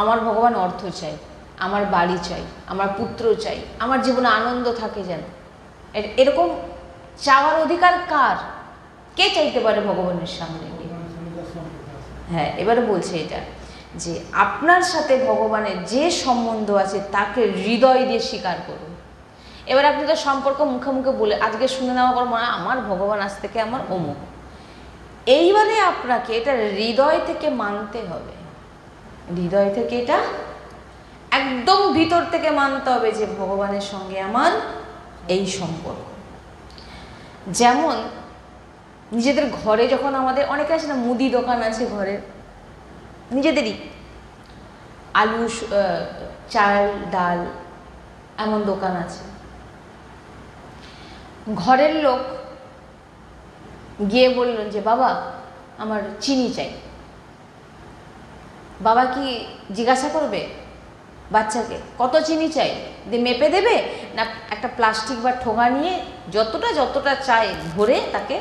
আমার ভগবান অর্থ চাই, আমার বাড়ি চাই, আমার পুত্র চাই, আমার জীবনে আনন্দ থাকে যেন, এরকম চাওয়ার অধিকার কার? কে চাইতে পারে ভগবানের সামনে গিয়ে? হ্যাঁ, এবারে বলছে এটা যে আপনার সাথে ভগবানের যে সম্বন্ধ আছে তাকে হৃদয় দিয়ে স্বীকার করুন। এবার আপনি তো সম্পর্ক মুখে মুখে বলে আজকে শুনে নেওয়ার পর মনে আমার ভগবান আজ থেকে আমার অমুক, এইবারে আপনাকে এটা হৃদয় থেকে মানতে হবে। হৃদয় থেকে এটা একদম ভিতর থেকে মানতে হবে যে ভগবানের সঙ্গে আমার এই সম্পর্ক। যেমন নিজেদের ঘরে যখন আমাদের অনেকে আছে না, মুদি দোকান আছে ঘরের, নিজেদেরই আলু চাল ডাল এমন দোকান আছে, ঘরের লোক গিয়ে বললেন যে বাবা আমার চিনি চাই। বাবা কি জিজ্ঞাসা করবে বাচ্চাকে কত চিনি চাই, মেপে দেবে? না একটা প্লাস্টিক বা ঠোঙা নিয়ে যতটা চাই ভরে তাকে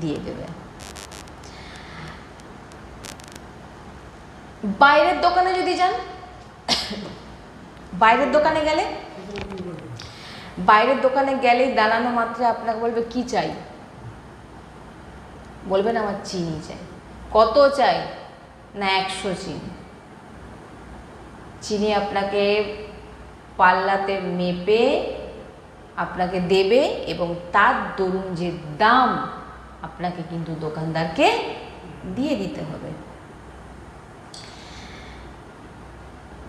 দিয়ে দেবে। বাইরের দোকানে যদি যান, বাইরের দোকানে গেলেই দাঁড়ানো মাত্র আপনাকে বলবে কি চাই, বলবেন আমার চিনি চাই। কত চাই? না 100 চিনি। চিনি আপনাকে পাল্লাতে মেপে আপনাকে দেবে এবং তার দরুন যে দাম আপনাকে কিন্তু দোকানদারকে দিয়ে দিতে হবে।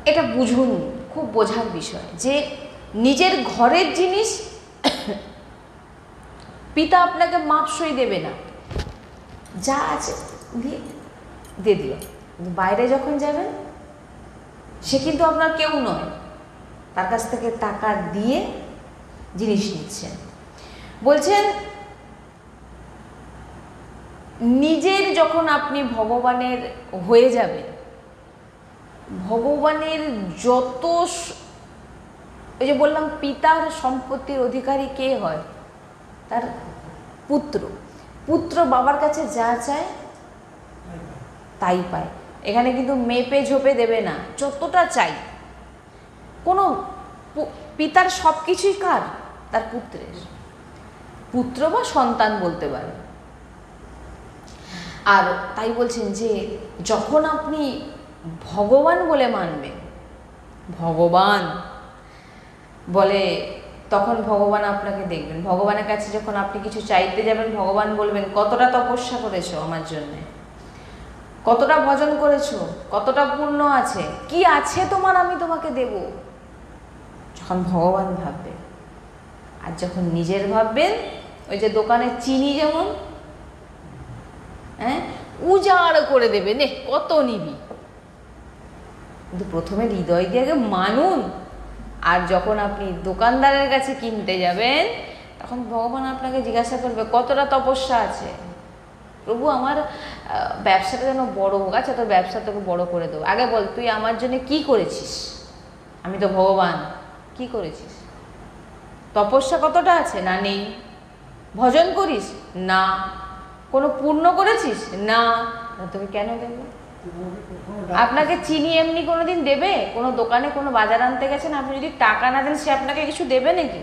এটা বুঝুন, খুব বোঝার বিষয় যে নিজের ঘরের জিনিস পিতা আপনাকে মাপসই দেবে না, যা আছে দিয়ে দিল। বাইরে যখন যাবেন সে কিন্তু আপনার কেউ নয়, তার কাছ থেকে টাকা দিয়ে জিনিস নিচ্ছেন। বলছেন নিজের যখন আপনি ভগবানের হয়ে যাবেন, ভগবানের যত, ওই যে বললাম পিতার সম্পত্তির অধিকারী কে হয়? তার পুত্র। পুত্র বাবার কাছে যা চায় তাই পায়। এখানে কিন্তু মেপে ঝোপে দেবে না, যতটা চাই। কোনো পিতার সব কিছুই কার? তার পুত্রের। পুত্র বা সন্তান বলতে পারে। আর তাই বলছেন যে যখন আপনি ভগবান বলে মানবেন, ভগবান বলে, তখন ভগবান আপনাকে দেখবেন। ভগবানের কাছে যখন আপনি কিছু চাইতে যাবেন, ভগবান বলবেন কতটা তপস্যা করেছো আমার জন্যে, কতটা ভজন করেছো, কতটা পুণ্য আছে, কি আছে তোমার, আমি তোমাকে দেব। যখন ভগবান ভাববেন। আর যখন নিজের ভাববেন, ওই যে দোকানে চিনি যেমন, হ্যাঁ, উজাড় করে দেবে, নে কত নিবি। কিন্তু প্রথমে হৃদয় দিয়ে আগে মানুন। আর যখন আপনি দোকানদারের কাছে কিনতে যাবেন, তখন ভগবান আপনাকে জিজ্ঞাসা করবে কতটা তপস্যা আছে। প্রভু আমার ব্যবসাটা যেন বড় হোক। আচ্ছা, তোর ব্যবসা তোকে বড় করে দেবো, আগে বল তুই আমার জন্য কি করেছিস? আমি তো ভগবান, কি করেছিস? তপস্যা কতটা আছে? না, নেই। ভজন করিস? না। কোনো পূর্ণ করেছিস? না। তোকে কেন দেবো? আপনাকে চিনি এমনি কোনোদিন দেবে? কোনো দোকানে কোনো বাজার আনতে গেছেন, আপনি যদি টাকা না দেন, সে আপনাকে কিছু দেবে নাকি?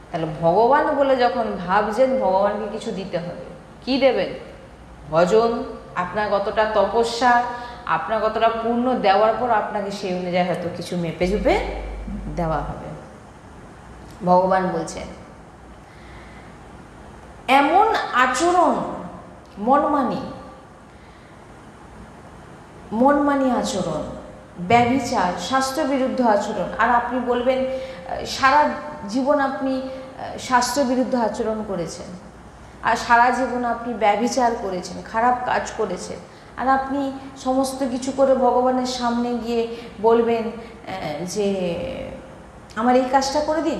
তাহলে ভগবান বলে যখন ভাবছেন, ভগবানকে কিছু দিতে হবে। কি দেবেন? ভজন। আপনার কতটা তপস্যা, আপনার কতটা পূর্ণ দেওয়ার পর আপনাকে সেই অনুযায়ী হয়তো কিছু মেপে ঝুপে দেওয়া হবে। ভগবান বলছেন এমন আচরণ মনমানি আচরণ, ব্যভিচার, শাস্ত্রবিরুদ্ধ আচরণ। আর আপনি বলবেন সারা জীবন আপনি শাস্ত্রবিরুদ্ধ আচরণ করেছেন, আর সারা জীবন আপনি ব্যভিচার করেছেন, খারাপ কাজ করেছেন, আর আপনি সমস্ত কিছু করে ভগবানের সামনে গিয়ে বলবেন যে আমার এই কাজটা করে দিন,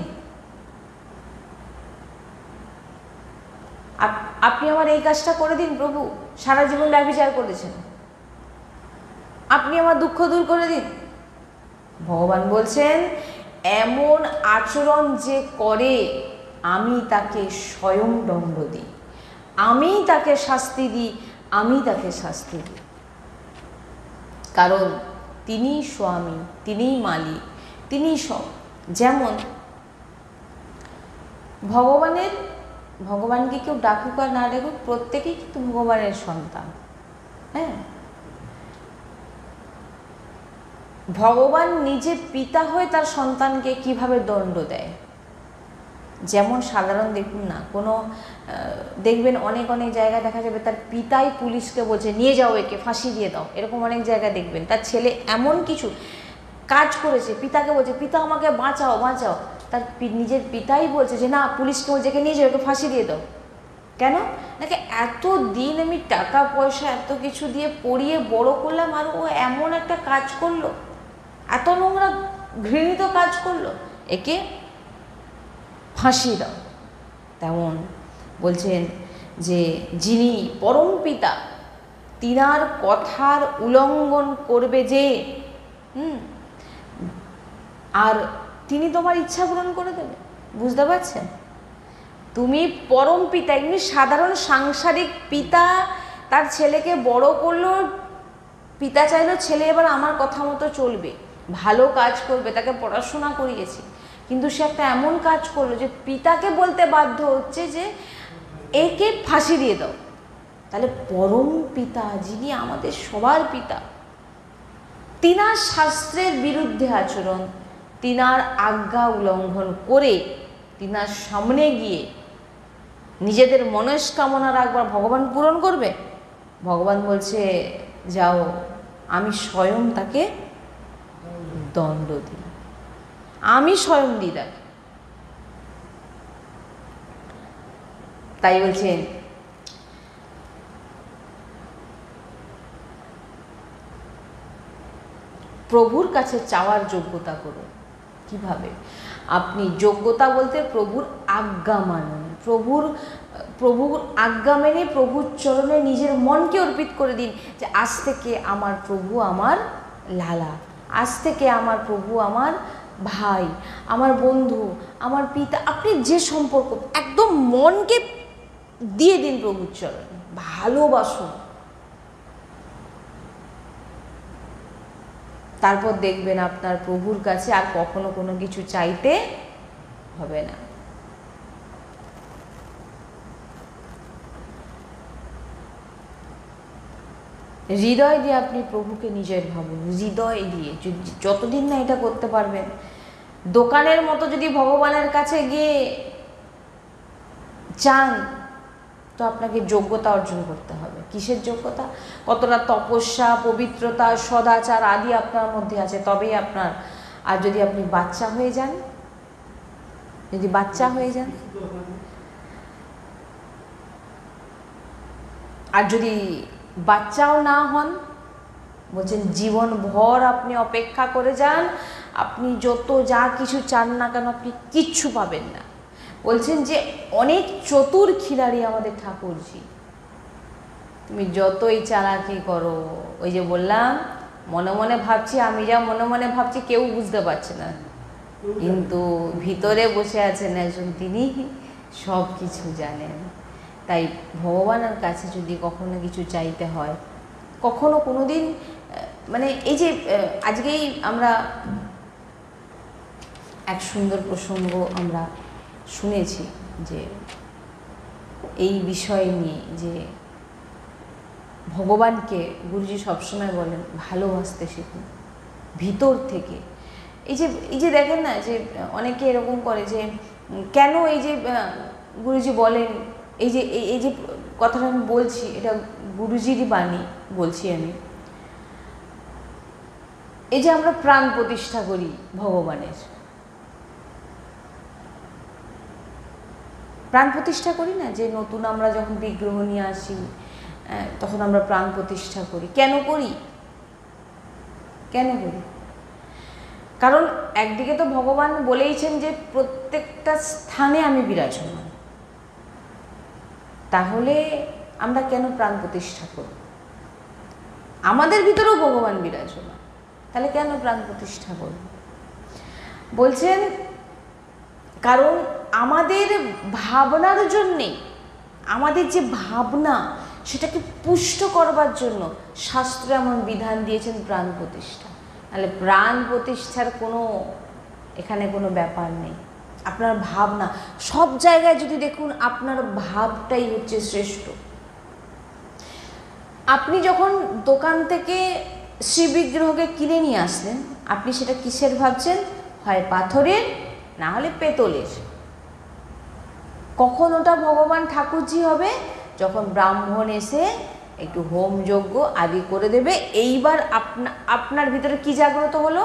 আপনি আমার এই কাজটা করে দিন প্রভু, সারা জীবন ব্যভিচার করেছেন, আপনি আমার দুঃখ দূর করে দিন। ভগবান বলছেন এমন আচরণ যে করে, আমি তাকে স্বয়ং দণ্ড দিই, আমি তাকে শাস্তি দিই, আমি তাকে শাস্তি দিই। কারণ তিনিই স্বামী, তিনিই মালিক, তিনিই সব। যেমন ভগবানকে কেউ ডাকুক আর না ডাকুক, প্রত্যেকেই কিন্তু ভগবানের সন্তান। হ্যাঁ, ভগবান নিজে পিতা হয়ে তার সন্তানকে কিভাবে দণ্ড দেয়। যেমন সাধারণ দেখুন না, কোনো দেখবেন অনেক জায়গায় দেখা যাবে তার পিতাই পুলিশকে বলছে নিয়ে যাও, একে ফাঁসি দিয়ে দাও। এরকম অনেক জায়গায় দেখবেন তার ছেলে এমন কিছু কাজ করেছে, পিতাকে বলছে পিতা আমাকে বাঁচাও বাঁচাও, তার নিজের পিতাই বলছে যে না, পুলিশকে বলছে একে নিয়ে যাও, একে ফাঁসি দিয়ে দাও। কেন? নাকি এত দিন আমি টাকা পয়সা এত কিছু দিয়ে পড়িয়ে বড় করলাম, আর ও এমন একটা কাজ করলো, এত নোংরা ঘৃণিত কাজ করলো, একে ফাঁসি দাও। তেমন বলছেন যে যিনি পরম পিতা, তিনার কথার উল্লঙ্ঘন করবে যে, আর তিনি তোমার ইচ্ছা পূরণ করে দেবে। বুঝতে পারছেন? তুমি পরম পিতা, এমনি সাধারণ সাংসারিক পিতা তার ছেলেকে বড় করলো, পিতা চাইলো ছেলে এবার আমার কথা মতো চলবে, ভালো কাজ করবে, তাকে পড়াশোনা করিয়েছি, কিন্তু সে একটা এমন কাজ করলো যে পিতাকে বলতে বাধ্য হচ্ছে যে একে ফাঁসি দিয়ে দাও। তাহলে পরম পিতা, যিনি আমাদের সবার পিতা, তিনার শাস্ত্রের বিরুদ্ধে আচরণ, তিনার আজ্ঞা উল্লঙ্ঘন করে তিনার সামনে গিয়ে নিজেদের মনস্কামনা রাখবার ভগবান পূরণ করবে? ভগবান বলছে যাও, আমি স্বয়ং তাকে দণ্ড দিই, আমি স্বয়ং দিই তাকে। তাই বলছেন প্রভুর কাছে চাওয়ার যোগ্যতা করুন। কিভাবে? আপনি যোগ্যতা বলতে প্রভুর আজ্ঞা মানুন, প্রভুর আজ্ঞা মেনে প্রভুর চরণে নিজের মনকে অর্পিত করে দিন যে আজ থেকে আমার প্রভু আমার লালা, আজ থেকে আমার প্রভু আমার ভাই, আমার বন্ধু, আমার পিতা। আপনি যে সম্পর্ক একদম মনকে দিয়ে দিন প্রভুর চরণে, ভালোবাসুন। তারপর দেখবেন আপনার প্রভুর কাছে আর কখনো কোনো কিছু চাইতে হবে না। হৃদয় দিয়ে আপনি প্রভুকে নিজের ভাবুন, হৃদয় দিয়ে। যতদিন না এটা করতে পারবেন, দোকানের মতো যদি ভগবানের কাছে গিয়ে চান, তো আপনাকে যোগ্যতা অর্জন করতে হবে। কিসের যোগ্যতা? কতটা তপস্যা, পবিত্রতা, সদাচার আদি আপনার মধ্যে আছে, তবেই আপনার। আর যদি আপনি বাচ্চা হয়ে যান, আর যদি বাচ্চাও না হন, বলছেন জীবন ভর আপনি অপেক্ষা করে যান, আপনি যত যা কিছু চান না কেন আপনি কিচ্ছু পাবেন না। বলছেন যে অনেক চতুর খিলাড়ি আমাদের ঠাকুরজি, তুমি যতই চালাকি করো, ওই যে বললাম মনে মনে ভাবছি, আমি যা মনে মনে ভাবছি কেউ বুঝতে পারছে না, কিন্তু ভিতরে বসে আছেন একজন, তিনি সব কিছু জানেন। তাই ভগবানের কাছে যদি কখনো কিছু চাইতে হয়, কখনো কোনো দিন মানে এই যে আজকেই আমরা এক সুন্দর প্রসঙ্গ আমরা শুনেছি যে এই বিষয় নিয়ে, যে ভগবানকে গুরুজি সবসময় বলেন ভালোবাসতে শিখুন ভিতর থেকে। এই যে দেখেন না যে অনেকে এরকম করে যে কেন এই যে গুরুজি বলেন, এই যে কথাটা আমি বলছি, এটা গুরুজিরই বাণী বলছি আমি। এই যে আমরা প্রাণ প্রতিষ্ঠা করি ভগবানের, প্রাণ প্রতিষ্ঠা করি না, যে নতুন আমরা যখন বিগ্রহ নিয়ে আসি তখন আমরা প্রাণ প্রতিষ্ঠা করি। কেন করি? কারণ একদিকে তো ভগবান বলেইছেন যে প্রত্যেকটা স্থানে আমি বিরাজমান, তাহলে আমরা কেন প্রাণ প্রতিষ্ঠা করব? আমাদের ভিতরেও ভগবান বিরাজমান, তাহলে কেন প্রাণ প্রতিষ্ঠা করব? বলছেন কারণ আমাদের ভাবনার জন্যে, আমাদের যে ভাবনা সেটাকে পুষ্ট করবার জন্য শাস্ত্র এমন বিধান দিয়েছেন প্রাণ প্রতিষ্ঠা। তাহলে প্রাণ প্রতিষ্ঠার এখানে কোনো ব্যাপার নেই। আপনার ভাবনা সব জায়গায় যদি দেখুন, আপনার ভাবটাই হচ্ছে শ্রেষ্ঠ। আপনি যখন দোকান থেকে শ্রী বিগ্রহকে কিনে নিয়ে আসলেন, আপনি সেটা কিসের ভাবছেন? হয় পাথরের, না হলে পেতলের। কখন ওটা ভগবান ঠাকুরজি হবে? যখন ব্রাহ্মণ এসে একটু হোম যজ্ঞ আদি করে দেবে। এইবার আপনার ভিতরে কি জাগ্রত হলো?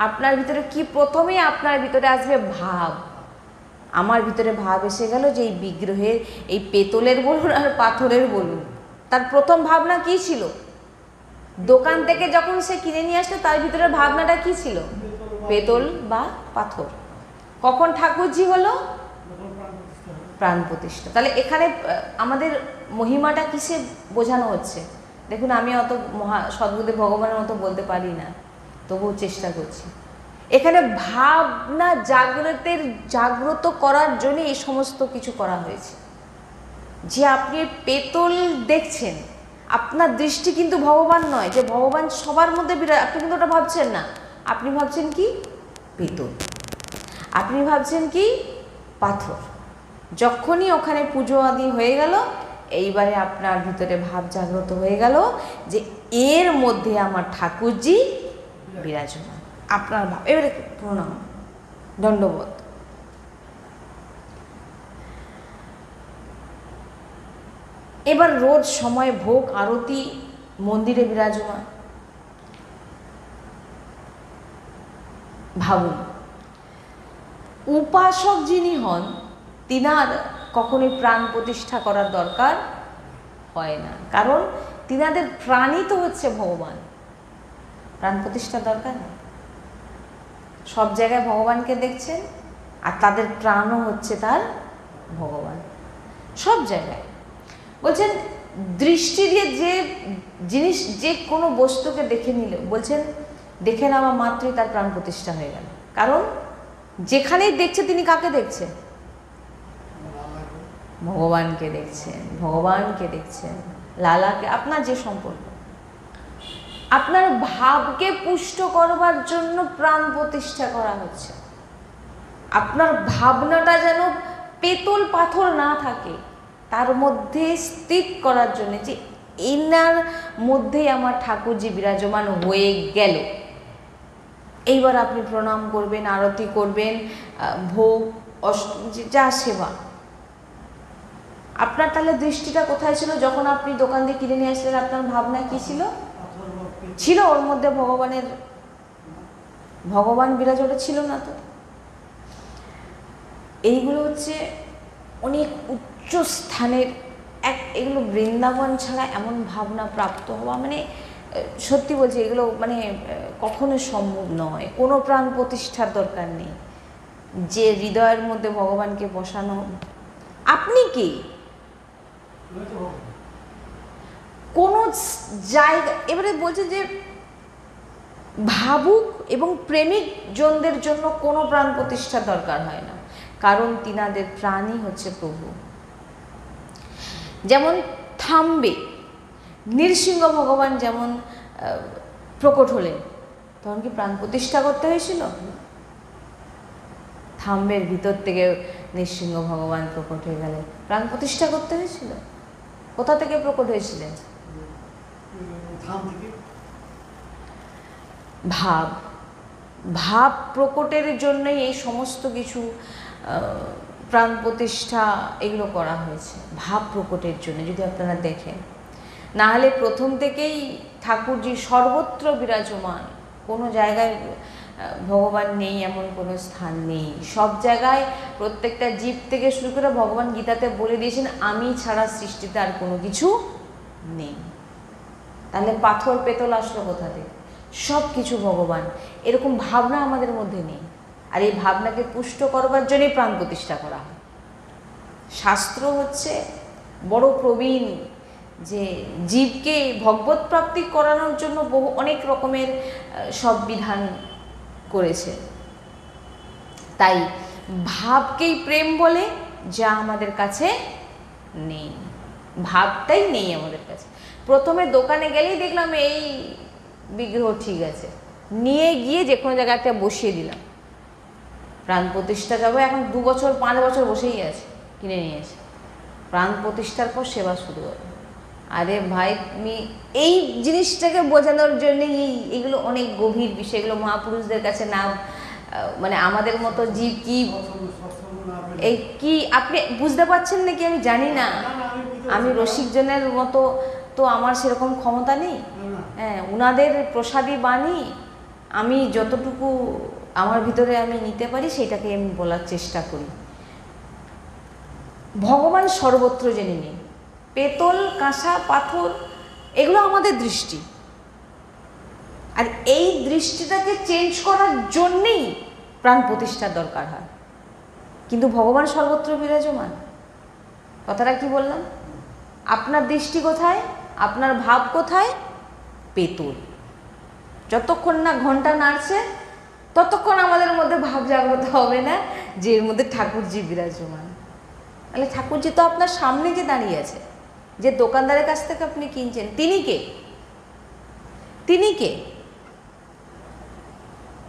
আপনার ভিতরে কি? প্রথমেই আপনার ভিতরে আসবে ভাব। আমার ভিতরে ভাব এসে গেল যে এই বিগ্রহের, এই পেতলের বলুন আর পাথরের বলুন, তার প্রথম ভাবনা কি ছিল? দোকান থেকে যখন সে কিনে নিয়ে আসলো, তার ভিতরে ভাবনাটা কি ছিল? পেতল বা পাথর। কখন ঠাকুরজি হলো? প্রাণ প্রতিষ্ঠা। তাহলে এখানে আমাদের মহিমাটা কিসে বোঝানো হচ্ছে? দেখুন, আমি অত সদ্গুরুদেব ভগবানের মতো বলতে পারি না, তবুও চেষ্টা করছি। এখানে ভাবনা জাগ্রত করার জন্য এই সমস্ত কিছু করা হয়েছে। যে আপনি পেতল দেখছেন, আপনার দৃষ্টি কিন্তু ভগবান নয়, যে ভগবান সবার মধ্যে বিরাজ, আপনি কিন্তু ওটা ভাবছেন না। আপনি ভাবছেন কি? পেতল। আপনি ভাবছেন কি? পাথর। যখনই ওখানে পুজো আদি হয়ে গেল, এইবারে আপনার ভিতরে ভাব জাগ্রত হয়ে গেল যে এর মধ্যে আমার ঠাকুরজি বিরাজমান। আপনার ভাব, এবারে প্রণাম, দণ্ডবোধ। এবার রোজ সময় ভোগ আরতি মন্দিরে বিরাজমান। ভাবুন, উপাসক যিনি হন, তিনার কখনোই প্রাণ প্রতিষ্ঠা করার দরকার হয় না, কারণ তিনাদের প্রাণই তো হচ্ছে ভগবান। প্রাণ প্রতিষ্ঠা দরকার নেই? সব জায়গায় ভগবানকে দেখছেন, আর তাদের প্রাণও হচ্ছে তার ভগবান, সব জায়গায়। বলছেন দৃষ্টি দিয়ে যে জিনিস, যে কোনো বস্তুকে দেখে নিলে, বলছেন দেখে নেওয়া মাত্রই তার প্রাণ প্রতিষ্ঠা হয়ে গেল। কারণ যেখানেই দেখছে তিনি কাকে দেখছে? ভগবানকে দেখছেন, ভগবানকে দেখছেন, লালাকে। আপনার যে সম্পর্ক, আপনার ভাবকে পুষ্ট করবার জন্য প্রাণ প্রতিষ্ঠা করা হচ্ছে। আপনার ভাবনাটা যেন পেতল পাথর না থাকে, তার মধ্যে স্থির করার জন্য, যে এনার মধ্যেই আমার ঠাকুরজি বিরাজমান হয়ে গেল। এইবার আপনি প্রণাম করবেন, আরতি করবেন, ভোগ যা সেবা। আপনার তাহলে দৃষ্টিটা কোথায় ছিল? যখন আপনি দোকান দিয়ে কিনে নিয়ে আসলেন, আপনার ভাবনা কি ছিল? ছিল ওর মধ্যে ভগবান বিরাজমান ছিল না তো? এইগুলো হচ্ছে অনেক উচ্চ স্থানের এগুলো বৃন্দাবন ছাড়া এমন ভাবনা প্রাপ্ত হওয়া, মানে সত্যি বলছি, এগুলো মানে কখনো সম্ভব নয়। কোনো প্রাণ প্রতিষ্ঠার দরকার নেই। যে হৃদয়ের মধ্যে ভগবানকে বসানো, আপনি কি কোনো জায়গা, এবারে বলছে যে ভাবুক এবং প্রেমিক জনদের জন্য কোনো প্রাণ প্রতিষ্ঠার দরকার হয় না, কারণ তিনাদের প্রাণই হচ্ছে প্রভু। যেমন থামবে, নৃসিংহ ভগবান যেমন প্রকট হলেন, তখন কি প্রাণ প্রতিষ্ঠা করতে হয়েছিল? থাম্বের ভিতর থেকে নৃসিংহ ভগবান প্রকট হয়ে গেলেন, প্রাণ প্রতিষ্ঠা করতে হয়েছিল? কোথা থেকে প্রকট হয়েছিলেন? ভাব প্রকটের জন্যই এই সমস্ত কিছু প্রাণ প্রতিষ্ঠা এগুলো করা হয়েছে, ভাব প্রকটের জন্য। যদি আপনারা দেখেন, না হলে প্রথম থেকেই ঠাকুরজি সর্বত্র বিরাজমান, কোনো জায়গায় ভগবান নেই এমন কোনো স্থান নেই। সব জায়গায় প্রত্যেকটা জীব থেকে শুরু করে ভগবান গীতাতে বলে দিয়েছেন, আমি ছাড়া সৃষ্টিতে আর কোনো কিছু নেই। তাহলে পাথর পেতল আসলো কোথা থেকে? সব কিছু ভগবান। এরকম ভাবনা আমাদের মধ্যে নেই, আর এই ভাবনাকে পুষ্ট করবার জন্যই প্রাণ প্রতিষ্ঠা করা হয়। শাস্ত্র হচ্ছে বড় প্রবীণ, যে জীবকে ভগবত প্রাপ্তি করানোর জন্য অনেক রকমের সব বিধান করেছে। তাই ভাবকেই প্রেম বলে, যা আমাদের কাছে নেই। ভাবটাই নেই আমাদের কাছে। প্রথমে দোকানে গেলেই দেখলাম এই বিগ্রহ ঠিক আছে, নিয়ে গিয়ে যে কোনো জায়গায় একটা বসিয়ে দিলাম, প্রাণ প্রতিষ্ঠা যাবো, এখন 2 বছর 5 বছর বসেই আছে, কিনে নিয়ে এসে প্রাণ প্রতিষ্ঠার পর সেবা শুরু হবে। আরে ভাই, তুমি এই জিনিসটাকে বোঝানোর জন্যই এগুলো অনেক গভীর বিষয়, এগুলো মহাপুরুষদের কাছে না, মানে আমাদের মতো জীব কি এই কি আপনি বুঝতে পারছেন নাকি আমি জানি না। আমি রসিকজনের মতো তো আমার সেরকম ক্ষমতা নেই। হ্যাঁ, উনাদের প্রসাদী বাণী আমি যতটুকু আমার ভিতরে আমি নিতে পারি সেটাকে আমি বলার চেষ্টা করি। ভগবান সর্বত্র জেনে নিন, পেতল, কাঁসা, পাথর, এগুলো আমাদের দৃষ্টি, আর এই দৃষ্টিটাকে চেঞ্জ করার জন্যেই প্রাণ প্রতিষ্ঠার দরকার হয়। কিন্তু ভগবান সর্বত্র বিরাজমান। কথাটা কি বললাম? আপনার দৃষ্টি কোথায়? আপনার ভাব কোথায়? পেতল। যতক্ষণ না ঘন্টা নাড়ছে ততক্ষণ আমাদের মধ্যে ভাব জাগ্রত হবে না যে এর মধ্যে ঠাকুরজি বিরাজমান। তাহলে ঠাকুরজি তো আপনার সামনে যে দাঁড়িয়ে আছে, যে দোকানদারের কাছ থেকে আপনি কিনছেন, তিনি কে? তিনি কে?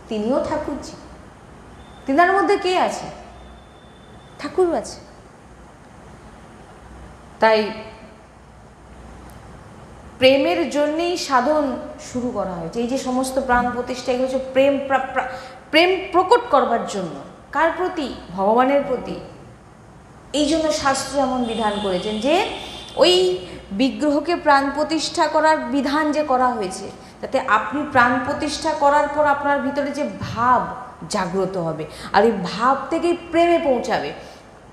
তিনিও ঠাকুরজি। তিনার মধ্যে কে আছে? ঠাকুর আছে। তাই প্রেমের জন্যেই সাধন শুরু করা হয়েছে। এই যে সমস্ত প্রাণ প্রতিষ্ঠা, এগুলো হচ্ছে প্রেম প্রকট করবার জন্য। কার প্রতি? ভগবানের প্রতি। এই জন্য শাস্ত্র এমন বিধান করেছেন যে ওই বিগ্রহকে প্রাণ প্রতিষ্ঠা করার বিধান যে করা হয়েছে, যাতে আপনি প্রাণ প্রতিষ্ঠা করার পর আপনার ভিতরে যে ভাব জাগ্রত হবে, আর এই ভাব থেকেই প্রেমে পৌঁছাবে।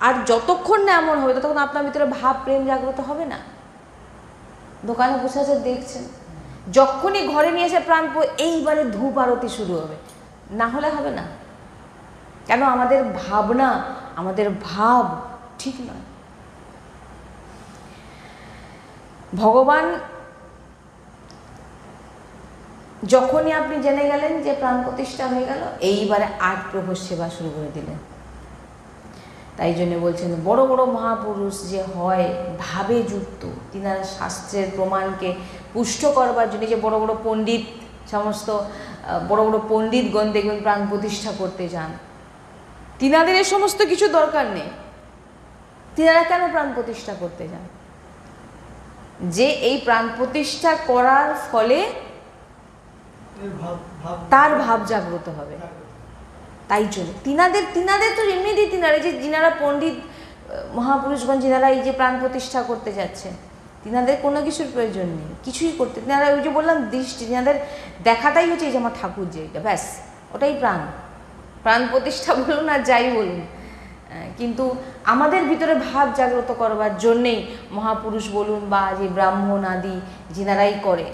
আর যতক্ষণ না এমন হবে ততক্ষণ আপনার ভিতরে ভাব প্রেম জাগ্রত হবে না। দোকানে বসে আছে দেখছেন, যখনই ঘরে নিয়ে এসে এইবারে ধূপ আরতি শুরু হবে, না হলে হবে না। কেন? আমাদের ভাবনা, আমাদের ভাব ঠিক নয়। ভগবান যখনই আপনি জেনে গেলেন যে প্রাণ প্রতিষ্ঠা হয়ে গেল, এইবারে 8 প্রহর সেবা শুরু করে দিলেন। তাই জন্য বলছেন বড় বড় মহাপুরুষ যে হয় ভাবে যুক্ত, তিনারা শাস্ত্রের প্রমাণকে পুষ্ট করবার জন্য, যে বড় বড় পণ্ডিত, সমস্ত বড় বড় পণ্ডিতগণ দেখবেন প্রাণ প্রতিষ্ঠা করতে যান, তিনাদের এই সমস্ত কিছু দরকার নেই। তিনারা কেন প্রাণ প্রতিষ্ঠা করতে যান? যে এই প্রাণ প্রতিষ্ঠা করার ফলে তার ভাব জাগ্রত হবে। তাই জন্য তিনাদের তো এমনিতেই তিনারা যে যিনারা পণ্ডিত মহাপুরুষগণ, যিনারা এই যে প্রাণ প্রতিষ্ঠা করতে যাচ্ছেন, তিনাদের কোনো কিছুর প্রয়োজন নেই কিছুই করতে। তিনারা ওই যে বললাম দৃষ্টি, তিনাদের দেখাটাই হচ্ছে এই যে আমার ঠাকুর যে এটা, ব্যাস ওটাই প্রাণ প্রতিষ্ঠা বলুন আর যাই বলুন। কিন্তু আমাদের ভিতরে ভাব জাগ্রত করবার জন্যেই মহাপুরুষ বলুন বা যে ব্রাহ্মণ আদি যিনারাই করে,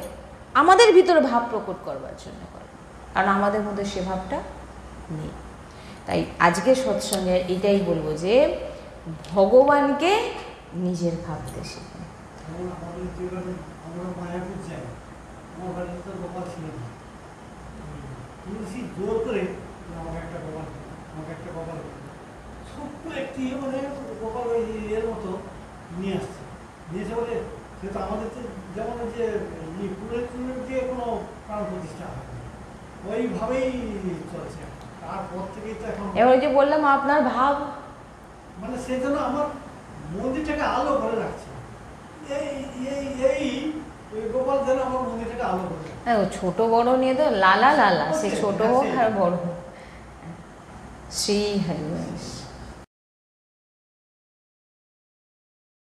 আমাদের ভিতরে ভাব প্রকট করবার জন্য করে, কারণ আমাদের মধ্যে সে ভাবটা নেই। তাই আজকে সৎসঙ্গে এটাই বলবো যে ভগবানকে নিজের ভাবতে শিখুন। আমরা মায়াপুর যাই, আমার বাড়িতে তো গোপাল ছিল না, তুলসী জোর করে আমাকে একটা গোপাল ছোট্ট একটি মানে গোপাল ওই এর মতো নিয়ে আসছে, নিয়ে এসে বলে সে তো আমাদের যেমন যে পুরোহিত দিয়ে কোনো প্রাণ প্রতিষ্ঠা হয়, ওইভাবেই চলছে। তারপর থেকেই তো এখন এবার যে বললাম আপনার ভাব, মানে সেই জন্য আমার মন্দিরটাকে আলো করে রাখছে। এই গোপাল যেন আমার মন্দিরটাকে আলো করে রাখছে। হ্যাঁ, ছোট বড় নিয়ে তো লালা, সে ছোট হোক আর বড় হোক। শ্রী হরিবংশ।